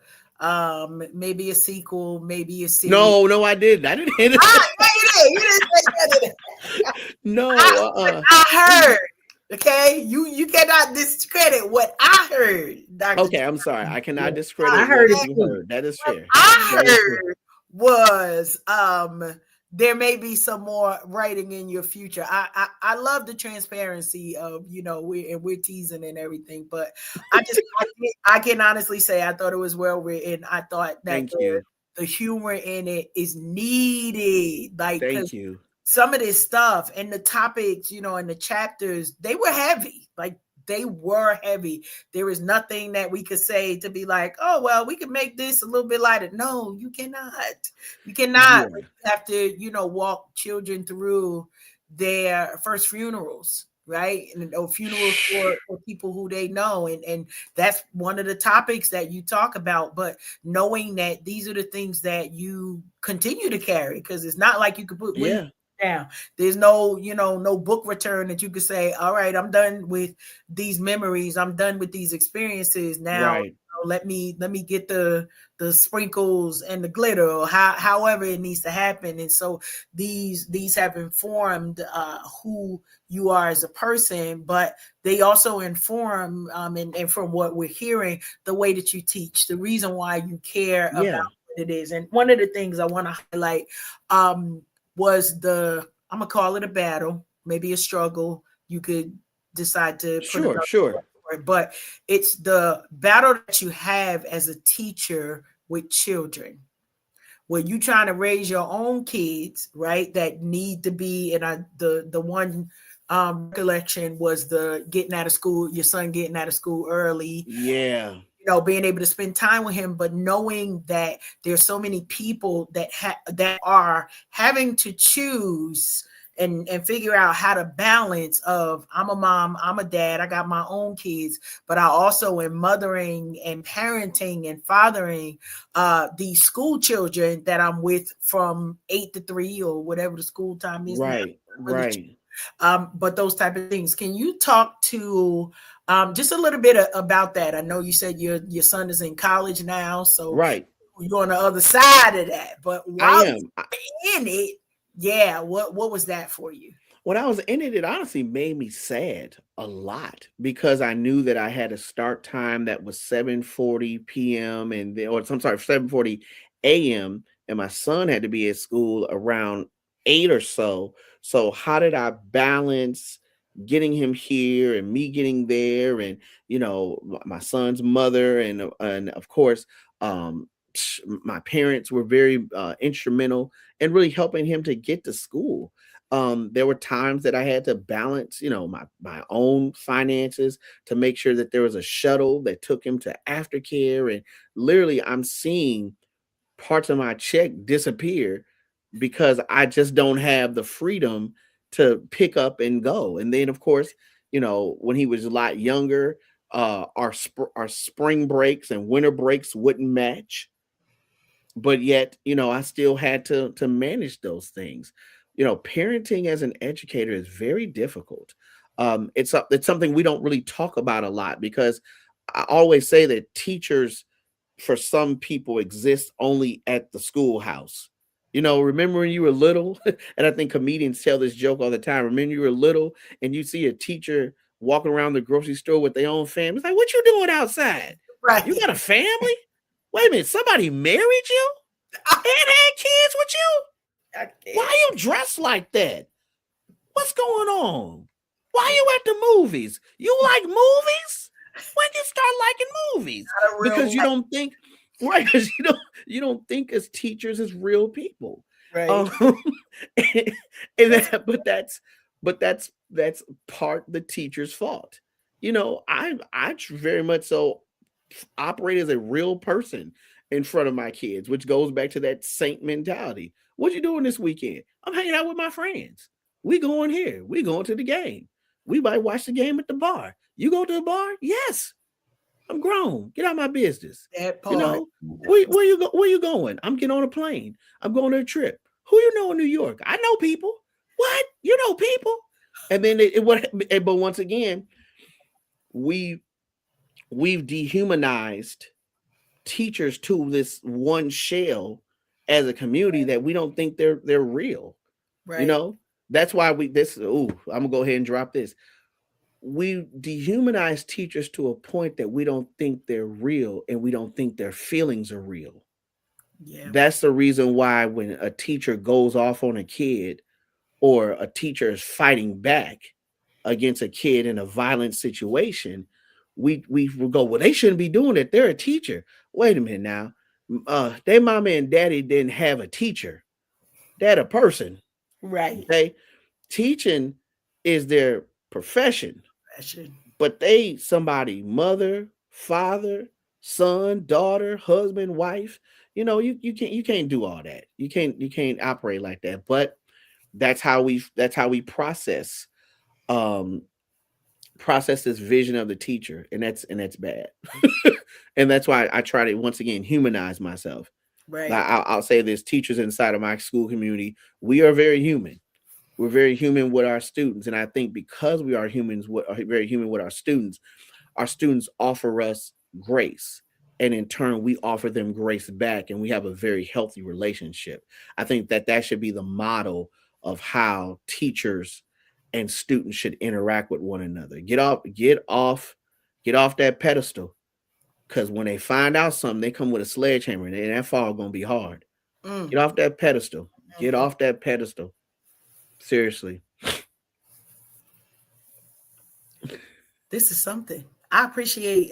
maybe a sequel, maybe a series. No, I didn't. I didn't hint it. You didn't say that. No. I heard Okay, you cannot discredit what I heard, Dr. Okay, I'm sorry. I cannot I discredit heard what it you too. heard. That is fair. I That is fair. heard was there may be some more writing in your future. I love the transparency of, you know, we're teasing and everything, but I can honestly say I thought it was well written. I thought that Thank you. the humor in it is needed, like, because Thank you. some of this stuff and the topics, you know, and the chapters, they were heavy. Like, they were heavy. There is nothing that we could say to be like, oh, well, we can make this a little bit lighter. No, you cannot. You cannot. Yeah. You have to, you know, walk children through their first funerals, right? And or funerals for people who they know. And that's one of the topics that you talk about. But knowing that these are the things that you continue to carry, because it's not like you could put Yeah. down. There's no, you know, no book return that you could say, all right, I'm done with these memories. I'm done with these experiences. Now, Right. you know, let me get the sprinkles and the glitter, or however it needs to happen. And so these have informed who you are as a person, but they also inform and from what we're hearing, the way that you teach, the reason why you care Yeah. about what it is. And one of the things I want to highlight was I'm gonna call it a battle, maybe a struggle. You could decide to put Sure. another Sure. word for it, but it's the battle that you have as a teacher with children, where you trying to raise your own kids, right? That need to be, and the one recollection was the getting out of school, your son getting out of school early, Yeah. you know, being able to spend time with him, but knowing that there's so many people that are having to choose and figure out how to balance of, I'm a mom, I'm a dad, I got my own kids, but I also am mothering and parenting and fathering these school children that I'm with from 8 to 3 or whatever the school time is now. Right. Right. But those type of things. Can you talk to just a little bit about that? I know you said your son is in college now, so Right. you're on the other side of that. But I while am. you're in it, yeah, what was that for you? When I was in it, it honestly made me sad a lot because I knew that I had a start time that was 7:40 p.m. and then, or I'm sorry, 7:40 a.m. and my son had to be at school around 8 or so. So how did I balance getting him here and me getting there, and you know, my son's mother and of course my parents were very instrumental in really helping him to get to school. There were times that I had to balance, you know, my own finances to make sure that there was a shuttle that took him to aftercare. And literally, I'm seeing parts of my check disappear because I just don't have the freedom to pick up and go. And then, of course, you know, when he was a lot younger, our spring breaks and winter breaks wouldn't match, but yet, you know, I still had to manage those things. You know, parenting as an educator is very difficult. It's something we don't really talk about a lot because I always say that teachers for some people exist only at the schoolhouse. You know, remember when you were little, and I think comedians tell this joke all the time. Remember you were little and you see a teacher walking around the grocery store with their own family. It's like, what you doing outside? Right. You got a family? Wait a minute, somebody married you and had kids with you? Why you dressed like that? What's going on? Why you at the movies? You like movies? When you start liking movies? Because you don't think, right? Because you don't think as teachers as real people, Right. But that's part the teacher's fault. You know, I very much so operate as a real person in front of my kids, which goes back to that saint mentality. What you doing this weekend? I'm hanging out with my friends. We going here. We going to the game. We might watch the game at the bar. You go to the bar? Yes. I'm grown. Get out of my business. That part. You know, where you going? I'm getting on a plane. I'm going on a trip. Who you know in New York? I know people. What? You know people? And then but once again, we've dehumanized teachers to this one shell as a community that we don't think they're real. Right. You know, that's why I'm gonna go ahead and drop this. we dehumanize teachers to a point that we don't think they're real and we don't think their feelings are real. Yeah. That's the reason why when a teacher goes off on a kid or a teacher is fighting back against a kid in a violent situation, we will go, well, they shouldn't be doing it. They're a teacher. Wait a minute now. Their mama and daddy didn't have a teacher. They're a person. Right. Okay. Teaching is their profession, Passion. but they somebody mother, father, son, daughter, husband, wife. You can't do all that. You can't operate like that. But that's how we um process this vision of the teacher, and that's bad. And that's why I try to once again humanize myself. Right. I'll say this: teachers inside of my school community, we are very human. We're very human with our students, and I think because we are humans, are very human with our students offer us grace, and in turn, we offer them grace back, and we have a very healthy relationship. I think that should be the model of how teachers and students should interact with one another. Get off that pedestal, because when they find out something, they come with a sledgehammer, and that fall gonna be hard. Mm. Get off that pedestal. Get Mhm. off that pedestal. Seriously. This is something. I appreciate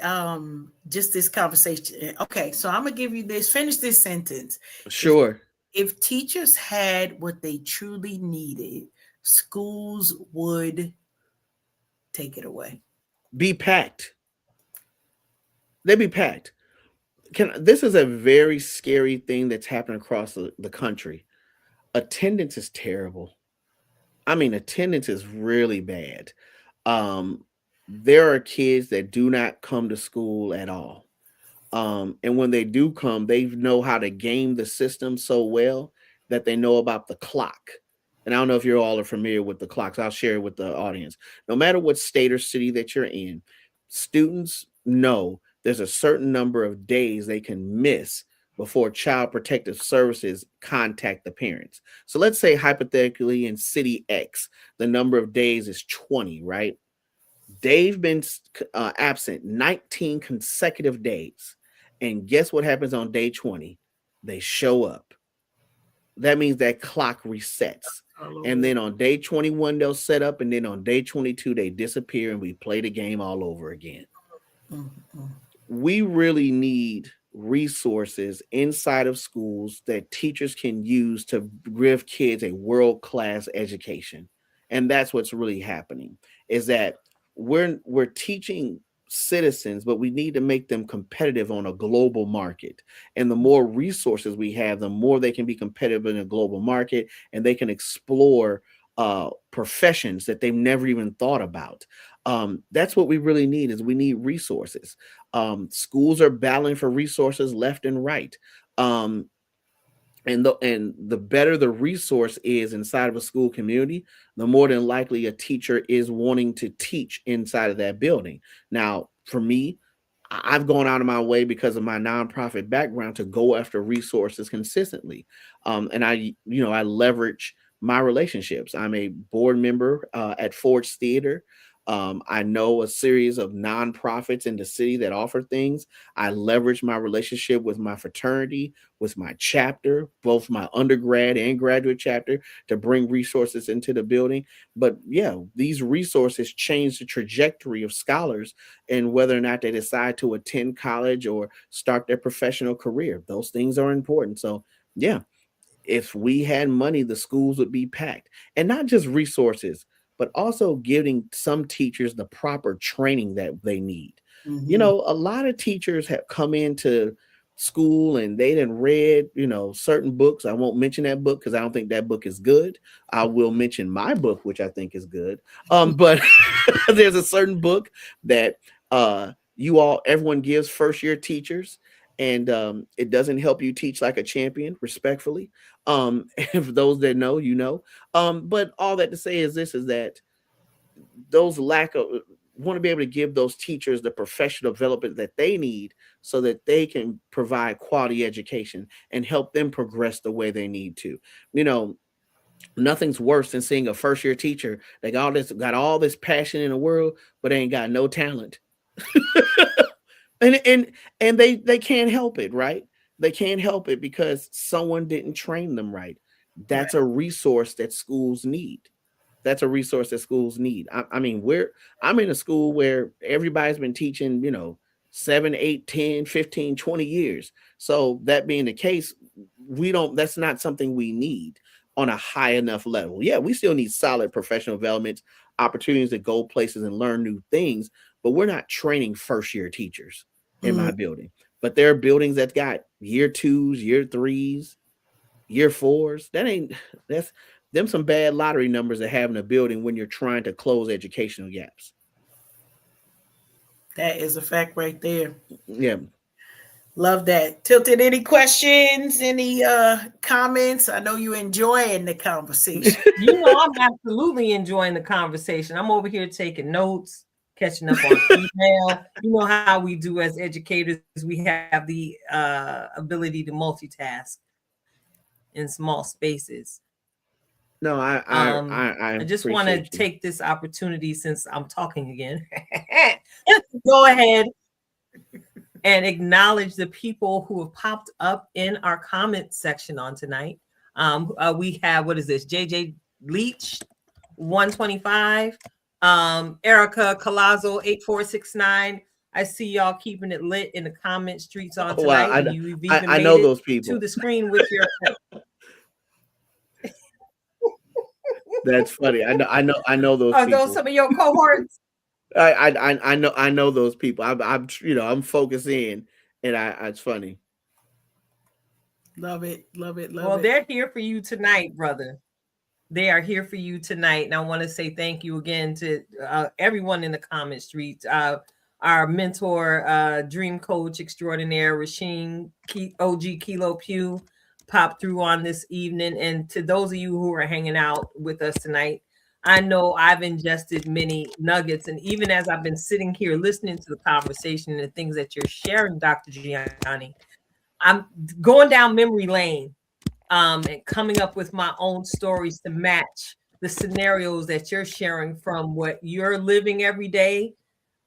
just this conversation. Okay, so I'm gonna give you this, finish this sentence. If Sure. if teachers had what they truly needed, schools would take it away. Be packed. They be packed. This is a very scary thing that's happening across the country. Attendance is terrible. I mean, attendance is really bad. Um, there are kids that do not come to school at all. And when they do come, they know how to game the system so well that they know about the clock. And I don't know if you all are familiar with the clocks. I'll share it with the audience. No matter what state or city that you're in, students know there's a certain number of days they can miss before Child Protective Services contact the parents. So let's say hypothetically in city X, the number of days is 20, right? They've been absent 19 consecutive days. And guess what happens on day 20? They show up. That means that clock resets. All And over. then on day 21, they'll set up. And then on day 22, they disappear and we play the game all over again. Mm, mm. We really need resources inside of schools that teachers can use to give kids a world-class education. And that's what's really happening is that we're teaching citizens, but we need to make them competitive on a global market. And the more resources we have, the more they can be competitive in a global market, and they can explore professions that they've never even thought about. That's what we really need is we need resources. Schools are battling for resources left and right. Um, and the better the resource is inside of a school community, the more than likely a teacher is wanting to teach inside of that building. Now, for me, I've gone out of my way because of my nonprofit background to go after resources consistently. And I leverage my relationships. I'm a board member at Forge Theater. I know a series of nonprofits in the city that offer things. I leverage my relationship with my fraternity, with my chapter, both my undergrad and graduate chapter, to bring resources into the building. But yeah, these resources change the trajectory of scholars and whether or not they decide to attend college or start their professional career. Those things are important. So, yeah, if we had money, the schools would be packed. And not just resources, but also giving some teachers the proper training that they need. Mhm. A lot of teachers have come into school and they didn't read, certain books. I won't mention that book because I don't think that book is good. I will mention my book, which I think is good. But there's a certain book that everyone gives first year teachers, and it doesn't help you teach like a champion, respectfully. If those that know, but all that to say is this: is that those lack of want to be able to give those teachers the professional development that they need so that they can provide quality education and help them progress the way they need to. You know, Nothing's worse than seeing a first year teacher that got all this passion in the world, but they ain't got no talent. and they can't help it, right? They can't help it because someone didn't train them right. That's Right. a resource that schools need. That's a resource that schools need. I mean, I'm in a school where everybody's been teaching, 7, 8, 10, 15, 20 years. So that being the case, that's not something we need on a high enough level. Yeah, we still need solid professional development, opportunities to go places and learn new things, but we're not training first year teachers in Mm, my building. But there are buildings that got year twos, year threes, year fours. That's them some bad lottery numbers to have in a building when you're trying to close educational gaps. that is a fact right there. Yeah. Love that. Tilted, any questions, any comments? I know you enjoying the conversation. You know, I'm absolutely enjoying the conversation. I'm over here taking notes, catching up on email. You know how we do as educators, we have the ability to multitask in small spaces. No, I I just want to appreciate you. take this opportunity, since I'm talking again, go ahead and acknowledge the people who have popped up in our comment section on tonight. We have, what is this? JJ Leach, 125. Erica Colazzo, 8469. I see y'all keeping it lit in the comment streets on Oh, wow, tonight. You've even I made know it those to people. the screen with your. That's funny. I know those Are people. those some of your cohorts? I know those people. I'm focused in, and it's funny. Love it, love it, love Well, it. they're here for you tonight, brother. They are here for you tonight. And I want to say thank you again to everyone in the comment streets. Our mentor, dream coach extraordinaire, Rasheen OG Kilo Pugh, popped through on this evening. And to those of you who are hanging out with us tonight, I know I've ingested many nuggets. And even as I've been sitting here listening to the conversation and the things that you're sharing, Dr. Giani, I'm going down memory lane, and coming up with my own stories to match the scenarios that you're sharing from what you're living every day,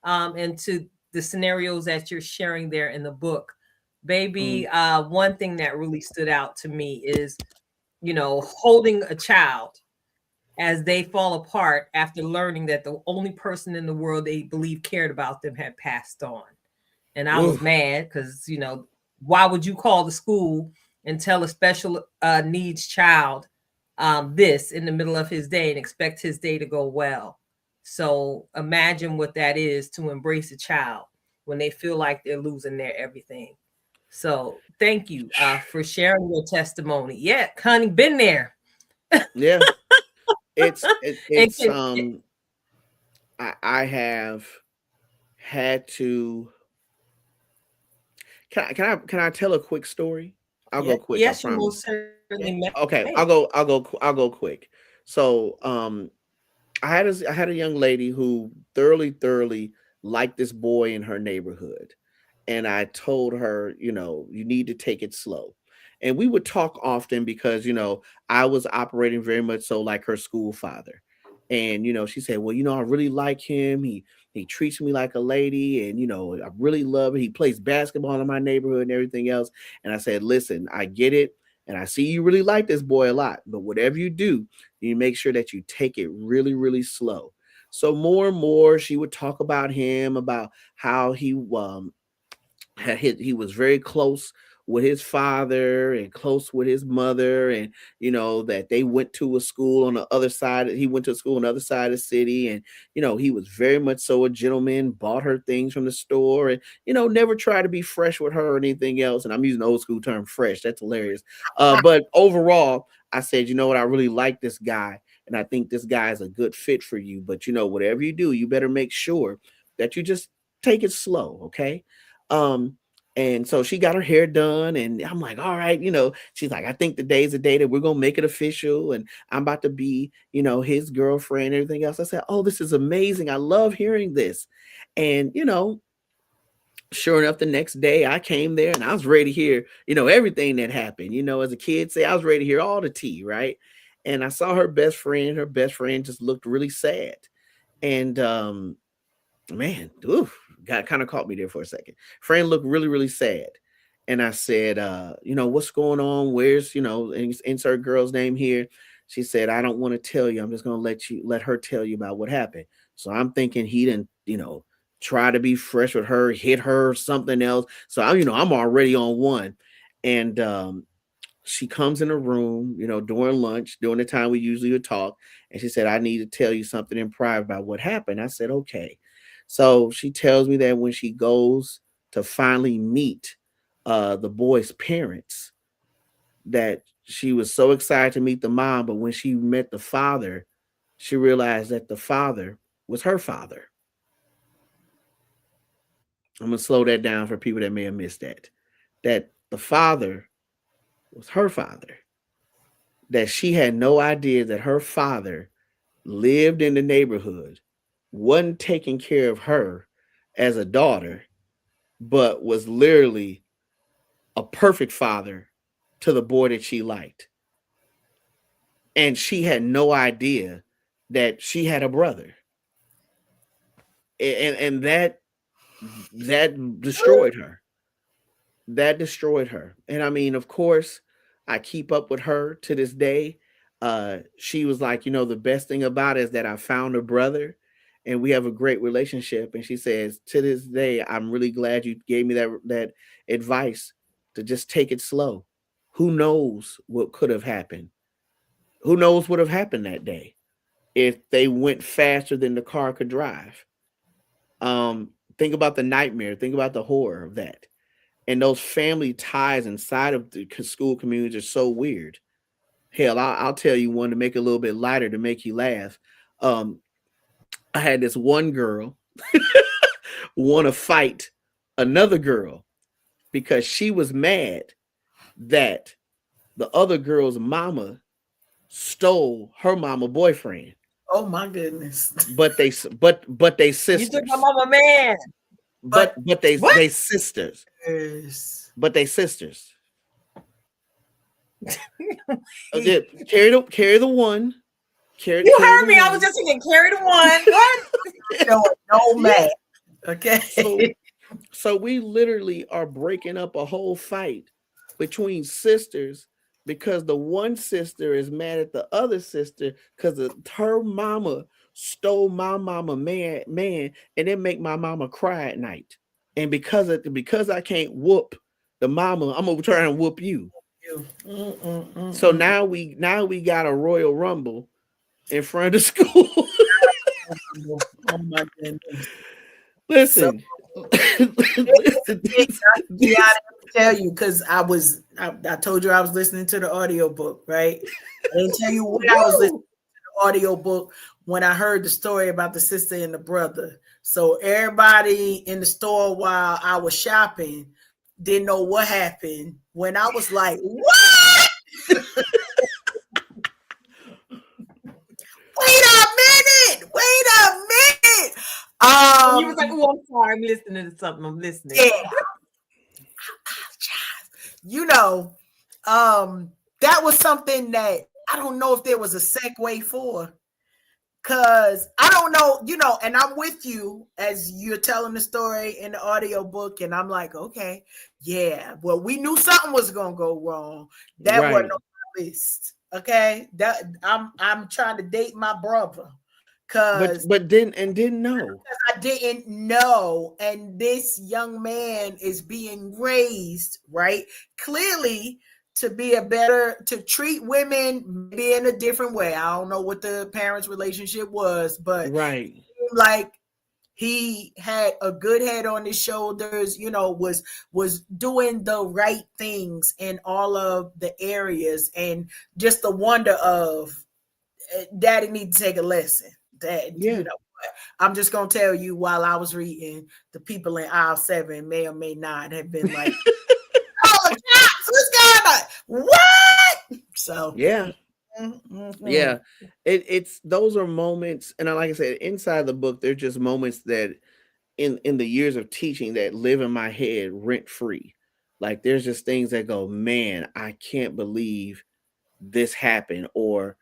and to the scenarios that you're sharing there in the book. Baby, one thing that really stood out to me is, holding a child as they fall apart after learning that the only person in the world they believe cared about them had passed on. And I was mad because, why would you call the school and tell a special needs child this in the middle of his day and expect his day to go well? So imagine what that is, to embrace a child when they feel like they're losing their everything. So thank you for sharing your testimony. Yeah, Connie, been there. Yeah. It's And I have had to. Can I tell a quick story? I'll go quick. I yes, you promise. most certainly may. Okay, I'll go quick. So I had a young lady who thoroughly liked this boy in her neighborhood. And I told her, you need to take it slow. And we would talk often because, I was operating very much so like her school father. And, she said, well, I really like him. He treats me like a lady, and, I really love it. He plays basketball in my neighborhood and everything else. And I said, listen, I get it. And I see you really like this boy a lot, but whatever you do, you make sure that you take it really slow. So more and more, she would talk about him, about how he was very close with his father and close with his mother, and that they went to a school on the other side. He went to a school on the other side of the city, and he was very much so a gentleman, bought her things from the store, and never tried to be fresh with her or anything else. And I'm using the old school term fresh. That's hilarious. But overall, I said, you know what, I really like this guy, and I think this guy is a good fit for you. But whatever you do, you better make sure that you just take it slow, okay? Um, and so she got her hair done, and I'm like, all right, she's like, I think today's the day that we're gonna make it official, and I'm about to be, his girlfriend and everything else. I said, oh, this is amazing. I love hearing this. And sure enough, the next day I came there and I was ready to hear, everything that happened. As a kid say, I was ready to hear all the tea, right? and I saw her best friend. Her best friend just looked really sad. And man, oof, got kind of caught me there for a second. Friend looked really, really sad. And I said, what's going on? Where's, insert girl's name here. She said, I don't want to tell you. I'm just gonna let her tell you about what happened. So I'm thinking he didn't, try to be fresh with her, hit her or something else. So I'm already on one. And she comes in the room, during lunch, during the time we usually would talk. And she said, I need to tell you something in private about what happened. I said, okay. So she tells me that when she goes to finally meet the boy's parents, that she was so excited to meet the mom, but when she met the father, she realized that the father was her father. I'm going to slow that down for people that may have missed that. That the father was her father. That she had no idea that her father lived in the neighborhood, wasn't taking care of her as a daughter, but was literally a perfect father to the boy that she liked. And she had no idea that she had a brother. And that destroyed her. That destroyed her. And I mean, of course, I keep up with her to this day. She was like, the best thing about it is that I found a brother and we have a great relationship. And she says, to this day, I'm really glad you gave me that advice to just take it slow. Who knows what could have happened? Who knows what would have happened that day if they went faster than the car could drive? Think about the nightmare. Think about the horror of that. And those family ties inside of the school communities are so weird. Hell, I'll tell you one to make it a little bit lighter to make you laugh. I had this one girl want to fight another girl because she was mad that the other girl's mama stole her mama boyfriend. Oh my goodness! But they sisters. You took my mama man. But they sisters. Yes. But they sisters. Carry the one. You heard me. I was just thinking, carry the one. What? No man. Okay. So we literally are breaking up a whole fight between sisters because the one sister is mad at the other sister because her mama stole my mama man and it make my mama cry at night. And because I can't whoop the mama, I'm gonna try and whoop you. So now we got a Royal Rumble in front of the school. Oh my goodness. Listen. I tell you because I told you I was listening to the audiobook, right? I didn't tell you what I was listening to the audiobook when I heard the story about the sister and the brother. So everybody in the store while I was shopping didn't know what happened when I was like, what? Wait a minute. You was like, oh, I'm sorry. I'm listening to something. I'm listening. Yeah. That was something that I don't know if there was a segue for. Because I don't know, and I'm with you as you're telling the story in the audiobook, and I'm like, okay, yeah, well, we knew something was gonna go wrong. That wasn't on my list. Okay. That I'm trying to date my brother. But didn't know. I didn't know. And this young man is being raised, right? Clearly to treat women maybe in a different way. I don't know what the parents' relationship was, but right. Like he had a good head on his shoulders, was doing the right things in all of the areas, and just the wonder of daddy need to take a lesson. I'm just gonna tell you, while I was reading, the people in aisle 7 may or may not have been like, oh, what's going on? What? So yeah. Yeah, it's those are moments, and like I said, inside the book, they're just moments that in the years of teaching that live in my head rent free. Like there's just things that go, man, I can't believe this happened, or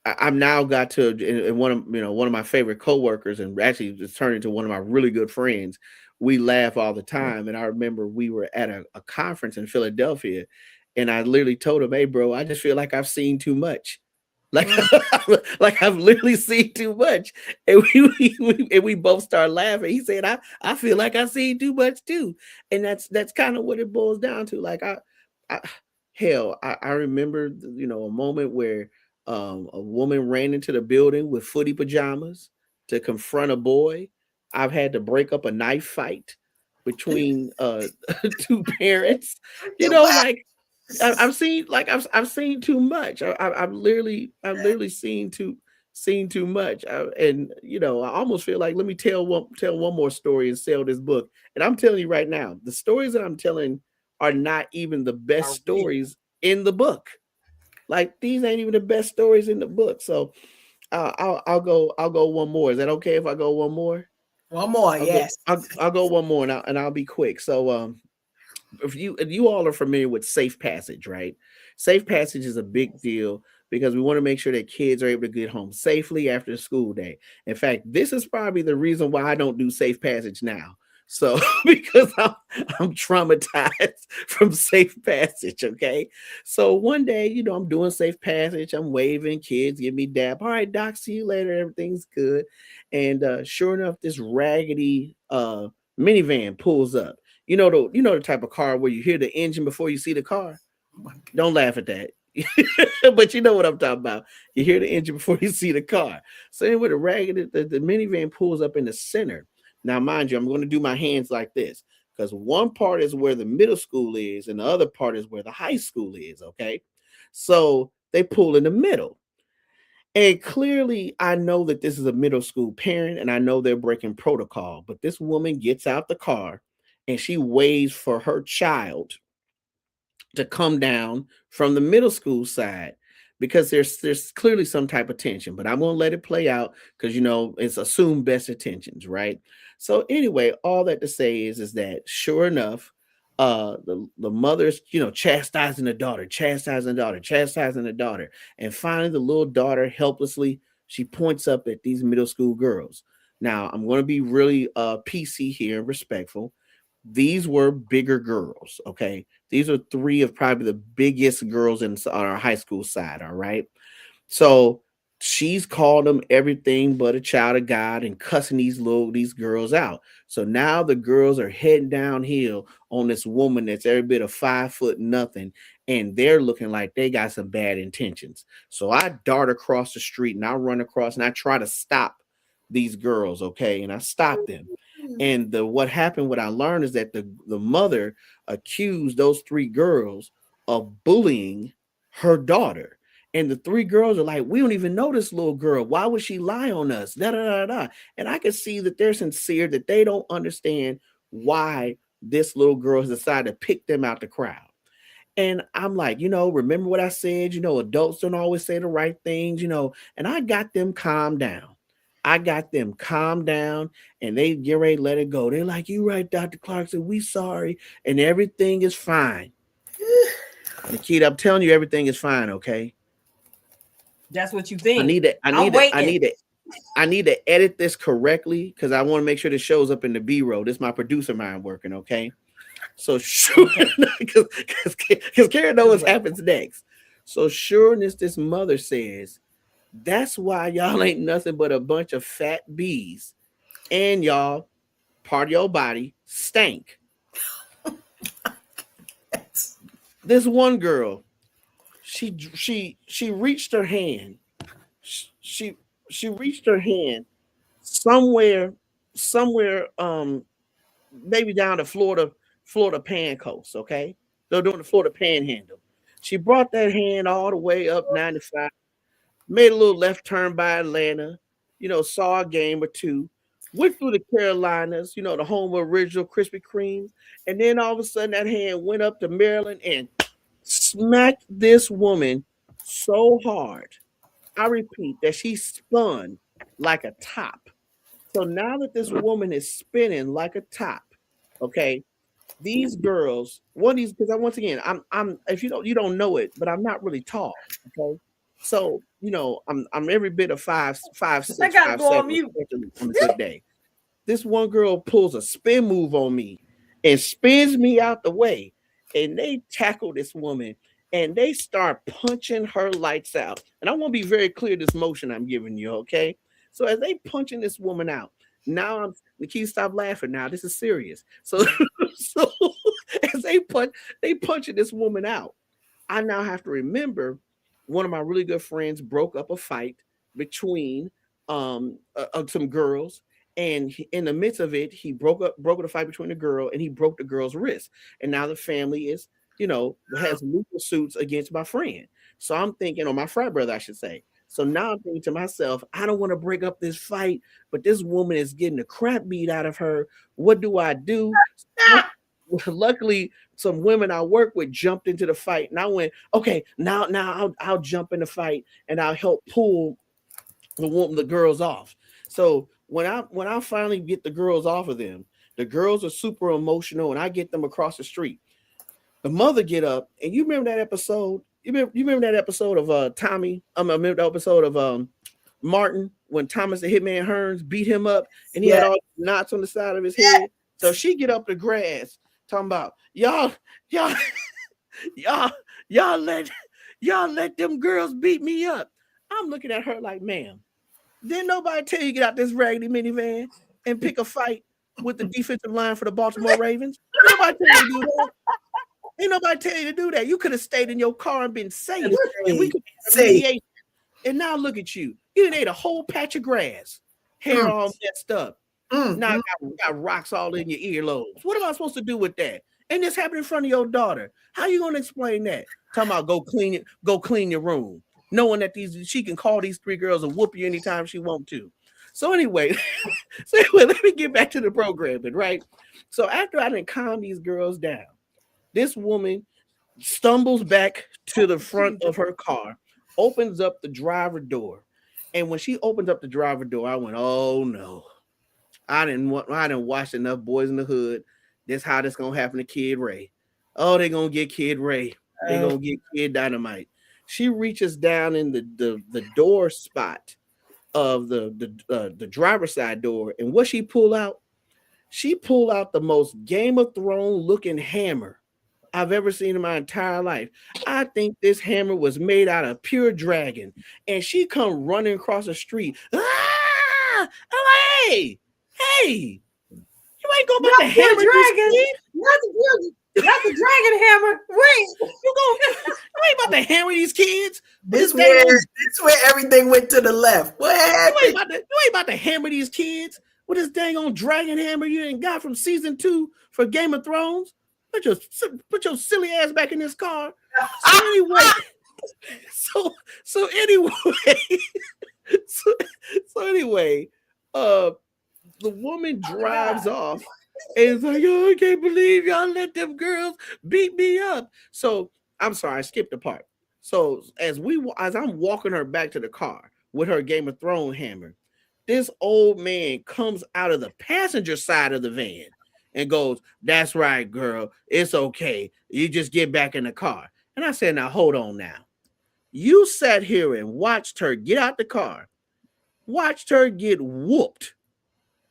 I'm now got to, and one of one of my favorite coworkers, and actually it's turned into one of my really good friends. We laugh all the time, and I remember we were at a conference in Philadelphia, and I literally told him, "Hey, bro, I just feel like I've seen too much." Like, Mm. like I've literally seen too much, and we both started laughing. He said, "I feel like I've seen too much too," and that's kind of what it boils down to. Like I hell, I remember a moment where a woman ran into the building with footy pajamas to confront a boy. I've had to break up a knife fight between two parents. Wow. Like I've seen I've seen too much. I've literally seen too much. And I almost feel like let me tell one more story and sell this book. And I'm telling you right now, the stories that I'm telling are not even the best Are real. stories in the book. Like these ain't even the best stories in the book. So I'll go one more. Is that okay if I go one more? One more, yes. I'll go one more, and I'll be quick. So if you all are familiar with safe passage, right? Safe passage is a big deal because we want to make sure that kids are able to get home safely after the school day. In fact, this is probably the reason why I don't do safe passage now. So because I'm traumatized from safe passage. Okay. So one day, I'm doing safe passage. I'm waving, kids give me dap. All right, doc, see you later. Everything's good. And sure enough, this raggedy minivan pulls up. The type of car where you hear the engine before you see the car. Oh my Don't laugh at that. But you know what I'm talking about. You hear the engine before you see the car. So anyway, the minivan pulls up in the center. Now, mind you, I'm going to do my hands like this because one part is where the middle school is, and the other part is where the high school is. Okay, so they pull in the middle. And clearly, I know that this is a middle school parent and I know they're breaking protocol. But this woman gets out the car and she waits for her child to come down from the middle school side because there's clearly some type of tension, but I'm gonna let it play out because it's assumed best intentions, right? So anyway, all that to say is that sure enough, the mother's chastising the daughter, chastising the daughter, chastising the daughter, and finally the little daughter helplessly she points up at these middle school girls. Now I'm going to be really PC here and respectful. These were bigger girls. Okay, these are three of probably the biggest girls on our high school side. All right, so she's called them everything but a child of God and cussing these girls out. So now the girls are heading downhill on this woman that's every bit of 5 foot nothing, and they're looking like they got some bad intentions. So I dart across the street and I run across and I try to stop these girls. Okay, and I stop them. And what happened, what I learned is that the mother accused those three girls of bullying her daughter. And the three girls are like, we don't even know this little girl. Why would she lie on us? Da, da, da, da. And I can see that they're sincere, that they don't understand why this little girl has decided to pick them out the crowd. And I'm like, remember what I said? Adults don't always say the right things, and I got them calmed down. I got them calmed down and they get ready to let it go. They're like, you right, Dr. Clarkson, we sorry. And everything is fine. Nikita, I'm telling you, everything is fine, okay? That's what you I think. need to, I I'm need to, I waiting. need to, I need to edit this correctly because I want to make sure this shows up in the B-roll. This is my producer mind working, okay? So sure, because Karen knows what happens next. So sureness, this mother says, that's why y'all ain't nothing but a bunch of fat bees. And y'all, part of your body stank. This one girl, she reached her hand. She she reached her hand somewhere, maybe down to Florida Pan Coast, okay? They're doing the Florida Panhandle. She brought that hand all the way up 95, made a little left turn by Atlanta, saw a game or two, went through the Carolinas, the home of original Krispy Kremes, and then all of a sudden that hand went up to Maryland and smacked this woman so hard. I repeat that she spun like a top. So now that this woman is spinning like a top, okay, these girls, one of these, because I once again, I'm if you don't know it, but I'm not really tall, okay. So, I'm every bit of 5'6", I gotta go on 5'7", mute. especially on a good day. This one girl pulls a spin move on me and spins me out the way. And they tackle this woman and they start punching her lights out. And I want to be very clear this motion I'm giving you, okay? So as they punching this woman out, now Nikki, stop laughing now. This is serious. So so as they punching this woman out. I now have to remember one of my really good friends broke up a fight between some girls, and in the midst of it, he broke up the fight between the girl, and he broke the girl's wrist, and now the family is has legal suits against my friend. So I'm thinking, or my frat brother, I should say. So now I'm thinking to myself, I don't want to break up this fight, but this woman is getting the crap beat out of her. What do I do? Luckily, some women I work with jumped into the fight, and I went, okay, now I'll jump in the fight and I'll help pull the girls off. So when I finally get the girls off of them, the girls are super emotional, and I get them across the street. The mother get up, and you remember that episode? You remember that episode of Tommy? I remember the episode of Martin when Thomas the Hitman Hearns beat him up, and he had all knots on the side of his head. So she get up the grass talking about y'all let them girls beat me up. I'm looking at her like, ma'am, didn't nobody tell you to get out this raggedy minivan and pick a fight with the defensive line for the Baltimore Ravens? Ain't nobody tell you to do that. Ain't nobody tell you to do that. You could have stayed in your car and been safe, and we could have mediation. And now look at you. You done ate a whole patch of grass, hair all messed up. Now got rocks all in your earlobes. What am I supposed to do with that? And this happened in front of your daughter. How you gonna explain that? Talking about go clean your room, knowing that she can call these three girls and whoop you anytime she want to. So anyway, let me get back to the programming, right? So after I didn't calm these girls down, this woman stumbles back to the front of her car, opens up the driver door. And when she opens up the driver door, I went, oh no. I didn't watch enough Boys in the Hood. This how this gonna happen to Kid Ray. Oh, they're gonna get Kid Ray. They're gonna get Kid Dynamite. She reaches down in the door spot of the driver's side door, and what she pulled out? She pulled out the most Game of Thrones looking hammer I've ever seen in my entire life. I think this hammer was made out of pure dragon. And she come running across the street. Ah! I'm like, hey, you ain't gonna about to hammer dragon. Not the dragon hammer. Wait, you ain't about to hammer these kids. This where everything went to the left. What happened? You ain't about to hammer these kids with this dang on dragon hammer you ain't got from season 2 for Game of Thrones. Put your silly ass back in this car. So anyway, so anyway, the woman drives off and is like, oh, I can't believe y'all let them girls beat me up. So I'm sorry, I skipped a part. So as I'm walking her back to the car with her Game of Thrones hammer, this old man comes out of the passenger side of the van and goes, that's right, girl. It's okay. You just get back in the car. And I said, now, hold on now. You sat here and watched her get out the car, watched her get whooped.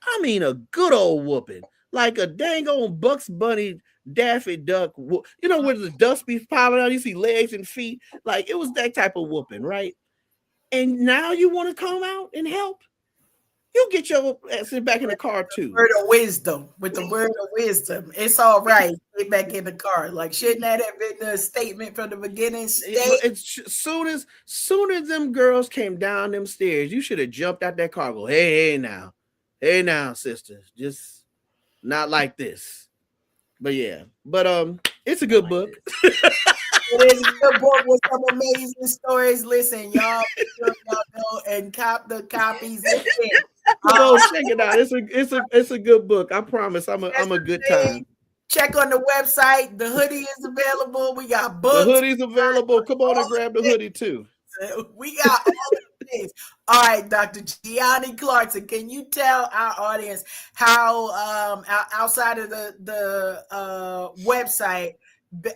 I mean, a good old whooping, like a dang old Bugs Bunny, Daffy Duck. You know, where the dust be piling out, you see legs and feet. Like, it was that type of whooping, right? And now you want to come out and help? You get your ass back in the car too. Word of wisdom. With the word of wisdom, it's all right. Get back in the car. Like, shouldn't that have been the statement from the beginning? Soon as them girls came down them stairs, you should have jumped out that car. Go, hey now, sisters, just not like this. But yeah, it's a good book. It is a good book with some amazing stories. Listen, y'all go and cop the copies. Go check it out. It's a good book. I promise. I'm a good time. Check on the website. The hoodie is available. We got books. The hoodie's available. Come on and grab the hoodie too. We got all the things. All right, Dr. Giani Clarkson, can you tell our audience how outside of the website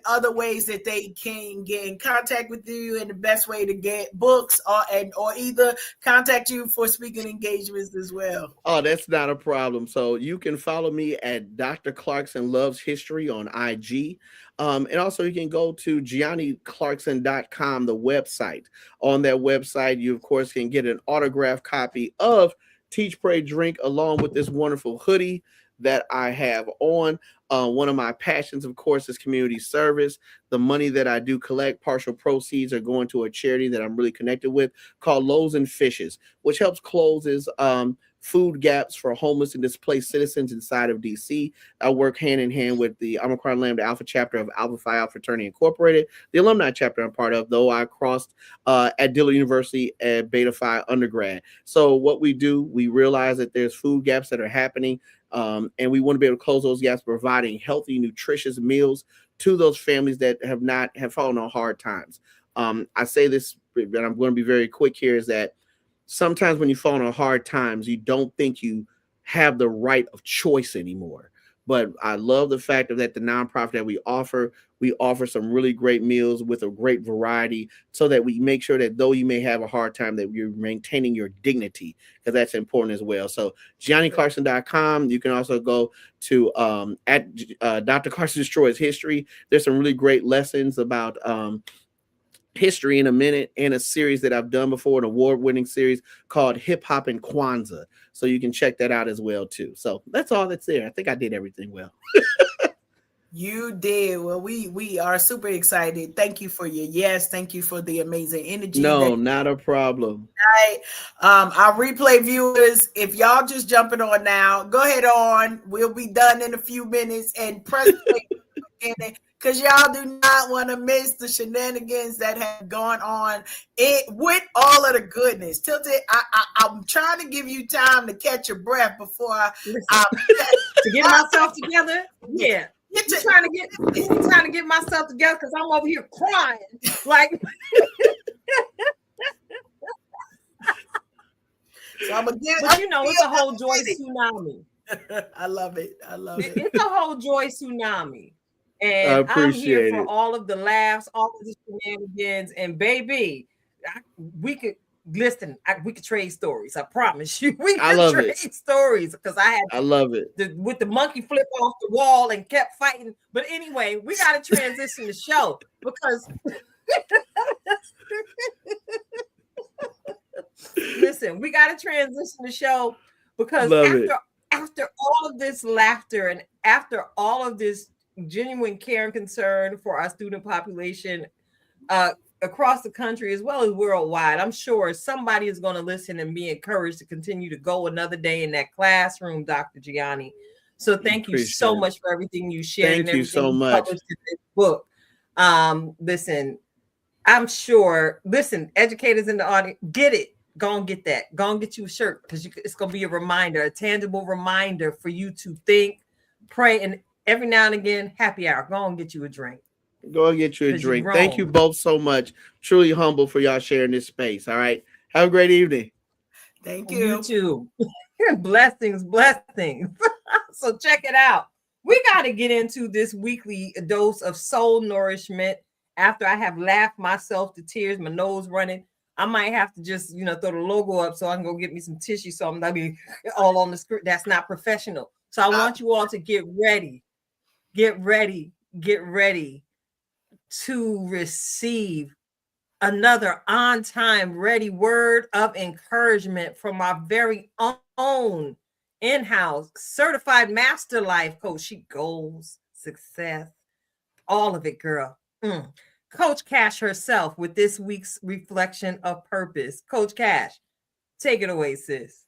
other ways that they can get in contact with you, and the best way to get books or either contact you for speaking engagements as well. Oh, that's not a problem. So you can follow me at Dr. Clarkson Loves History on IG. And also you can go to GianiClarkson.com, the website. On that website, you of course can get an autographed copy of Teach, Pray, Drink, along with this wonderful hoodie that I have on. One of my passions, of course, is community service. The money that I do collect, partial proceeds are going to a charity that I'm really connected with called Loaves and Fishes, which helps closes food gaps for homeless and displaced citizens inside of DC. I work hand in hand with the Omicron Lambda Alpha chapter of Alpha Phi Alpha Fraternity Incorporated, the alumni chapter I'm part of, though I crossed at Dillard University at Beta Phi undergrad. So what we do, we realize that there's food gaps that are happening, and we want to be able to close those gaps, providing healthy, nutritious meals to those families that have fallen on hard times. I say this, and I'm going to be very quick here, is that sometimes when you fall on hard times, you don't think you have the right of choice anymore. But I love the fact that the nonprofit that we offer some really great meals with a great variety, so that we make sure that though you may have a hard time, that you're maintaining your dignity, because that's important as well. So GianiClarkson.com. You can also go to at Dr. Clarkson Destroys History. There's some really great lessons about history in a minute, and a series that I've done before, an award-winning series called Hip Hop and Kwanzaa. So you can check that out as well too. So that's all that's there. I think I did everything well. You did. Well, we are super excited. Thank you for your yes. Thank you for the amazing energy. No, not a problem. Our replay viewers, if y'all just jumping on now, go ahead on. We'll be done in a few minutes, and press play because y'all do not want to miss the shenanigans that have gone on with all of the goodness. Tilted, I'm trying to give you time to catch your breath before to get myself together. Yeah. I'm trying to get myself together because I'm over here crying. Like, so I'm but you know, it's a whole joy tsunami. I love it. It's a whole joy tsunami. And I'm here for all of the laughs, all of the shenanigans. And baby, we could trade stories. I promise you. We could trade stories because I love it. With the monkey flip off the wall and kept fighting. But anyway, we got to transition the show because listen, we got to transition the show because after all of this laughter and after all of this genuine care and concern for our student population across the country as well as worldwide, I'm sure somebody is going to listen and be encouraged to continue to go another day in that classroom, Dr. Giani. So thank you so much for everything you shared. Thank you so much. In this book. Listen, I'm sure, educators in the audience, get it. Go and get that. Go and get you a shirt because it's going to be a reminder, a tangible reminder for you to think, pray, and every now and again, happy hour. Go and get you a drink. Go and get you a drink. Thank you both so much. Truly humble for y'all sharing this space. All right. Have a great evening. Thank you. You too. Blessings. So check it out. We got to get into this weekly dose of soul nourishment. After I have laughed myself to tears, my nose running, I might have to just, throw the logo up so I can go get me some tissue so I'm not be all on the screen. That's not professional. So I want you all to get ready to receive another on-time ready word of encouragement from our very own in-house certified master life coach. She goals, success, all of it, girl. Coach Cash herself with this week's reflection of purpose. Coach Cash, take it away, sis.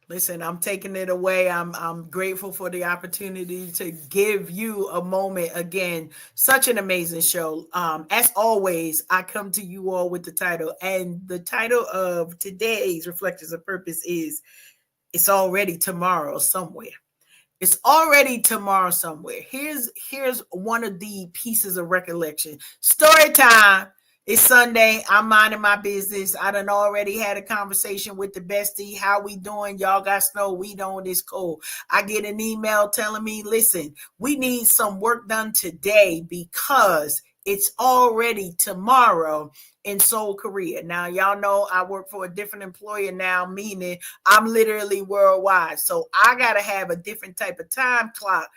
Listen, I'm taking it away. I'm grateful for the opportunity to give you a moment again. Such an amazing show. As always, I come to you all with the title, and the title of today's Reflections of Purpose is "It's Already Tomorrow Somewhere." It's already tomorrow somewhere. Here's one of the pieces of recollection. Story time. It's Sunday. I'm minding my business. I done already had a conversation with the bestie. How we doing? Y'all got snow. We don't. It's cold. I get an email telling me, listen, we need some work done today because it's already tomorrow in Seoul, Korea. Now, y'all know I work for a different employer now, meaning I'm literally worldwide. So I got to have a different type of time clock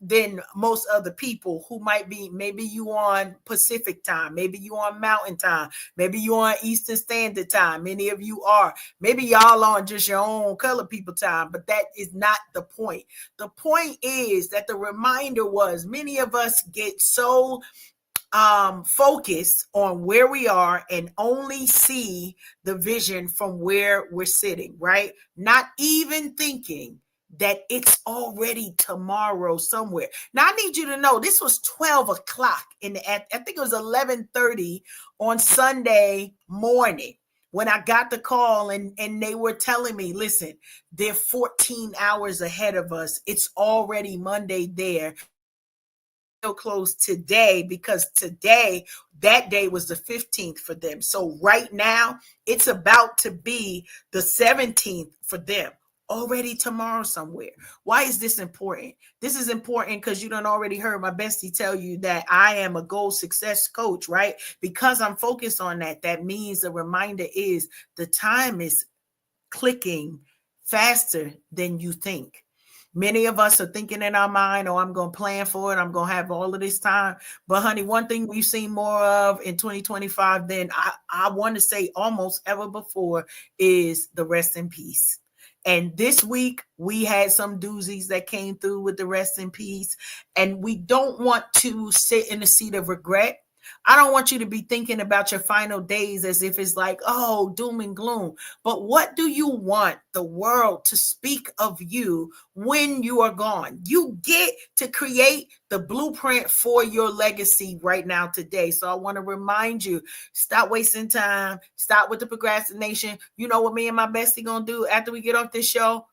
than most other people who might be, maybe you on Pacific time, maybe you on Mountain time, maybe you on Eastern Standard Time. Many of you are. Maybe y'all on just your own color people time, but that is not the point. The point is that the reminder was many of us get so focus on where we are and only see the vision from where we're sitting, right? Not even thinking that it's already tomorrow somewhere. Now, I need you to know this was 12 o'clock in the, I think it was 11:30 on Sunday morning when I got the call and they were telling me, listen, they're 14 hours ahead of us. It's already Monday there. Close today because today, that day was the 15th for them. So right now, it's about to be the 17th for them. Already tomorrow somewhere. Why is this important? This is important because you done already heard my bestie tell you that I am a goal success coach, right? Because I'm focused on that. That means the reminder is the time is clicking faster than you think. Many of us are thinking in our mind, oh, I'm going to plan for it. I'm going to have all of this time. But honey, one thing we've seen more of in 2025 than I want to say almost ever before is the rest in peace. And this week we had some doozies that came through with the rest in peace. And we don't want to sit in the seat of regret. I don't want you to be thinking about your final days as if it's like, oh, doom and gloom. But what do you want the world to speak of you when you are gone? You get to create the blueprint for your legacy right now today. So I want to remind you, stop wasting time. Stop with the procrastination. You know what me and my bestie going to do after we get off this show?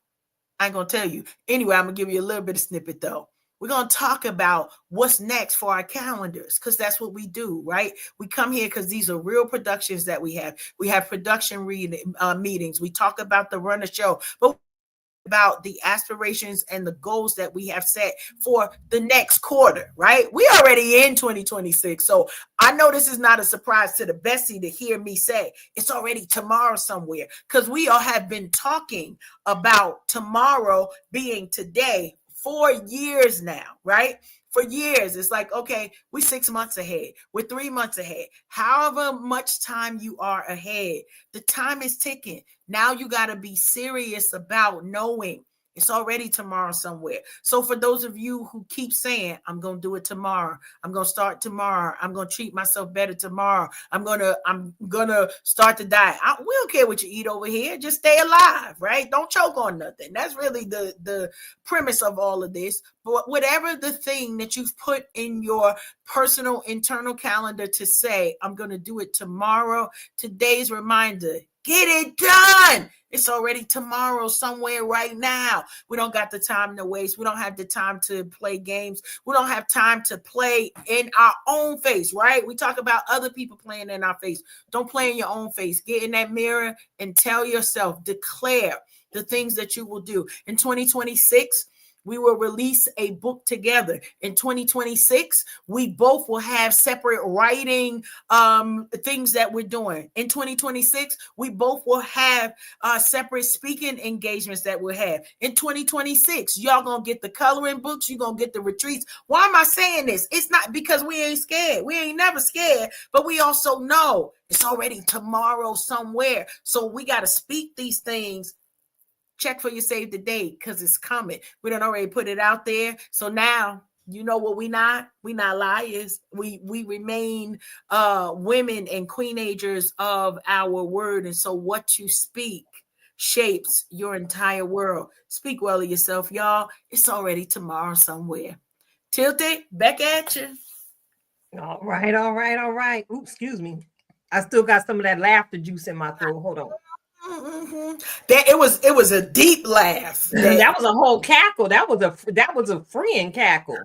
I ain't going to tell you. Anyway, I'm going to give you a little bit of snippet though. We're going to talk about what's next for our calendars because that's what we do, right? We come here because these are real productions that we have. We have production meetings. We talk about the run of show, but about the aspirations and the goals that we have set for the next quarter, right? We already in 2026. So I know this is not a surprise to the bestie to hear me say it's already tomorrow somewhere because we all have been talking about tomorrow being today for years now, right? For years, it's like, okay, we're 6 months ahead. We're 3 months ahead. However much time you are ahead, the time is ticking. Now you got to be serious about knowing it's already tomorrow somewhere. So for those of you who keep saying, I'm going to do it tomorrow. I'm going to start tomorrow. I'm going to treat myself better tomorrow. I'm going to start the diet. We don't care what you eat over here. Just stay alive, right? Don't choke on nothing. That's really the premise of all of this. But whatever the thing that you've put in your personal internal calendar to say, I'm going to do it tomorrow, today's reminder, get it done. It's already tomorrow somewhere right now. We don't got the time to waste. We don't have the time to play games. We don't have time to play in our own face, right? We talk about other people playing in our face. Don't play in your own face. Get in that mirror and tell yourself, declare the things that you will do. In 2026, we will release a book together. In 2026, we both will have separate writing things that we're doing. In 2026, we both will have separate speaking engagements that we'll have. In 2026, y'all gonna get the coloring books, you're gonna get the retreats. Why am I saying this? It's not because we ain't scared. We ain't never scared, but we also know it's already tomorrow somewhere. So we got to speak these things. Check for your save the date because it's coming. We done already put it out there. So now you know what we not liars. We remain women and queenagers of our word. And so what you speak shapes your entire world. Speak well of yourself, y'all. It's already tomorrow somewhere. Tilted, back at you. All right. Ooh, excuse me. I still got some of that laughter juice in my throat. Hold on. Mm-hmm. It was a deep laugh. That was a whole cackle. That was a freeing cackle.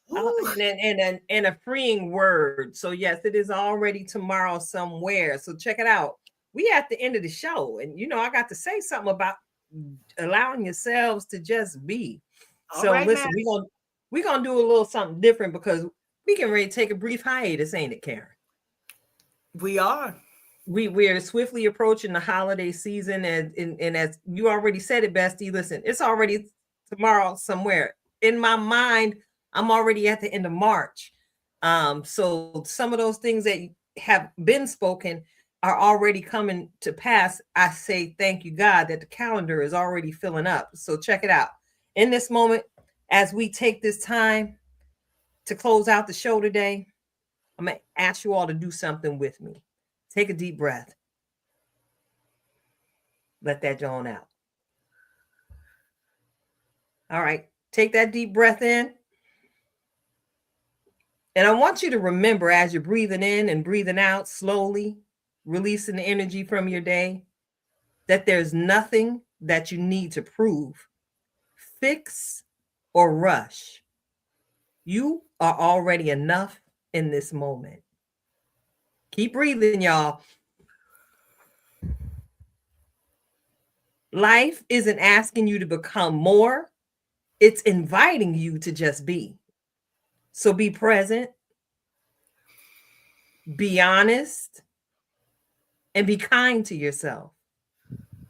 And a freeing word. So yes, it is already tomorrow somewhere. So check it out. We at the end of the show, and I got to say something about allowing yourselves to just be. So right, listen, we're gonna do a little something different because we can ready to take a brief hiatus, ain't it, Karen? We are. We are swiftly approaching the holiday season, and as you already said it, Bestie, listen, it's already tomorrow somewhere. In my mind, I'm already at the end of March. So some of those things that have been spoken are already coming to pass. I say thank you, God, that the calendar is already filling up. So check it out. In this moment, as we take this time to close out the show today, I'm going to ask you all to do something with me. Take a deep breath. Let that yawn out. All right. Take that deep breath in. And I want you to remember as you're breathing in and breathing out slowly, releasing the energy from your day, that there's nothing that you need to prove, fix, or rush. You are already enough in this moment. Keep breathing, y'all. Life isn't asking you to become more. It's inviting you to just be. So be present, be honest, and be kind to yourself.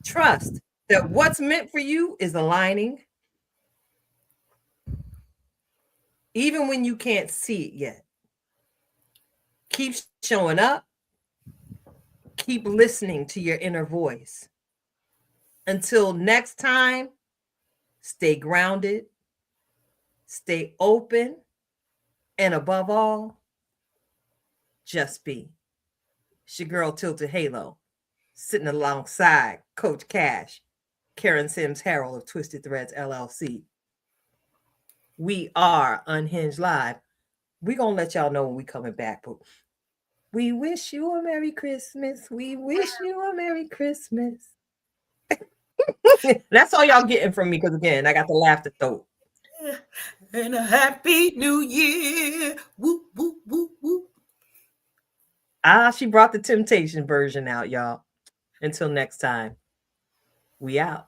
Trust that what's meant for you is aligning, even when you can't see it yet. Keep showing up, keep listening to your inner voice. Until next time, stay grounded, stay open, and above all, just be. It's your girl Tilted Halo, sitting alongside Coach Cash, Karen Sims Harrell of Twisted Threads LLC. We are Unhinged Live. We're going to let y'all know when we coming back, but we wish you a Merry Christmas. We wish you a Merry Christmas. That's all y'all getting from me because, again, I got the laughter throat. And a Happy New Year. Woo, woo, woo, woo. She brought the Temptation version out, y'all. Until next time, we out.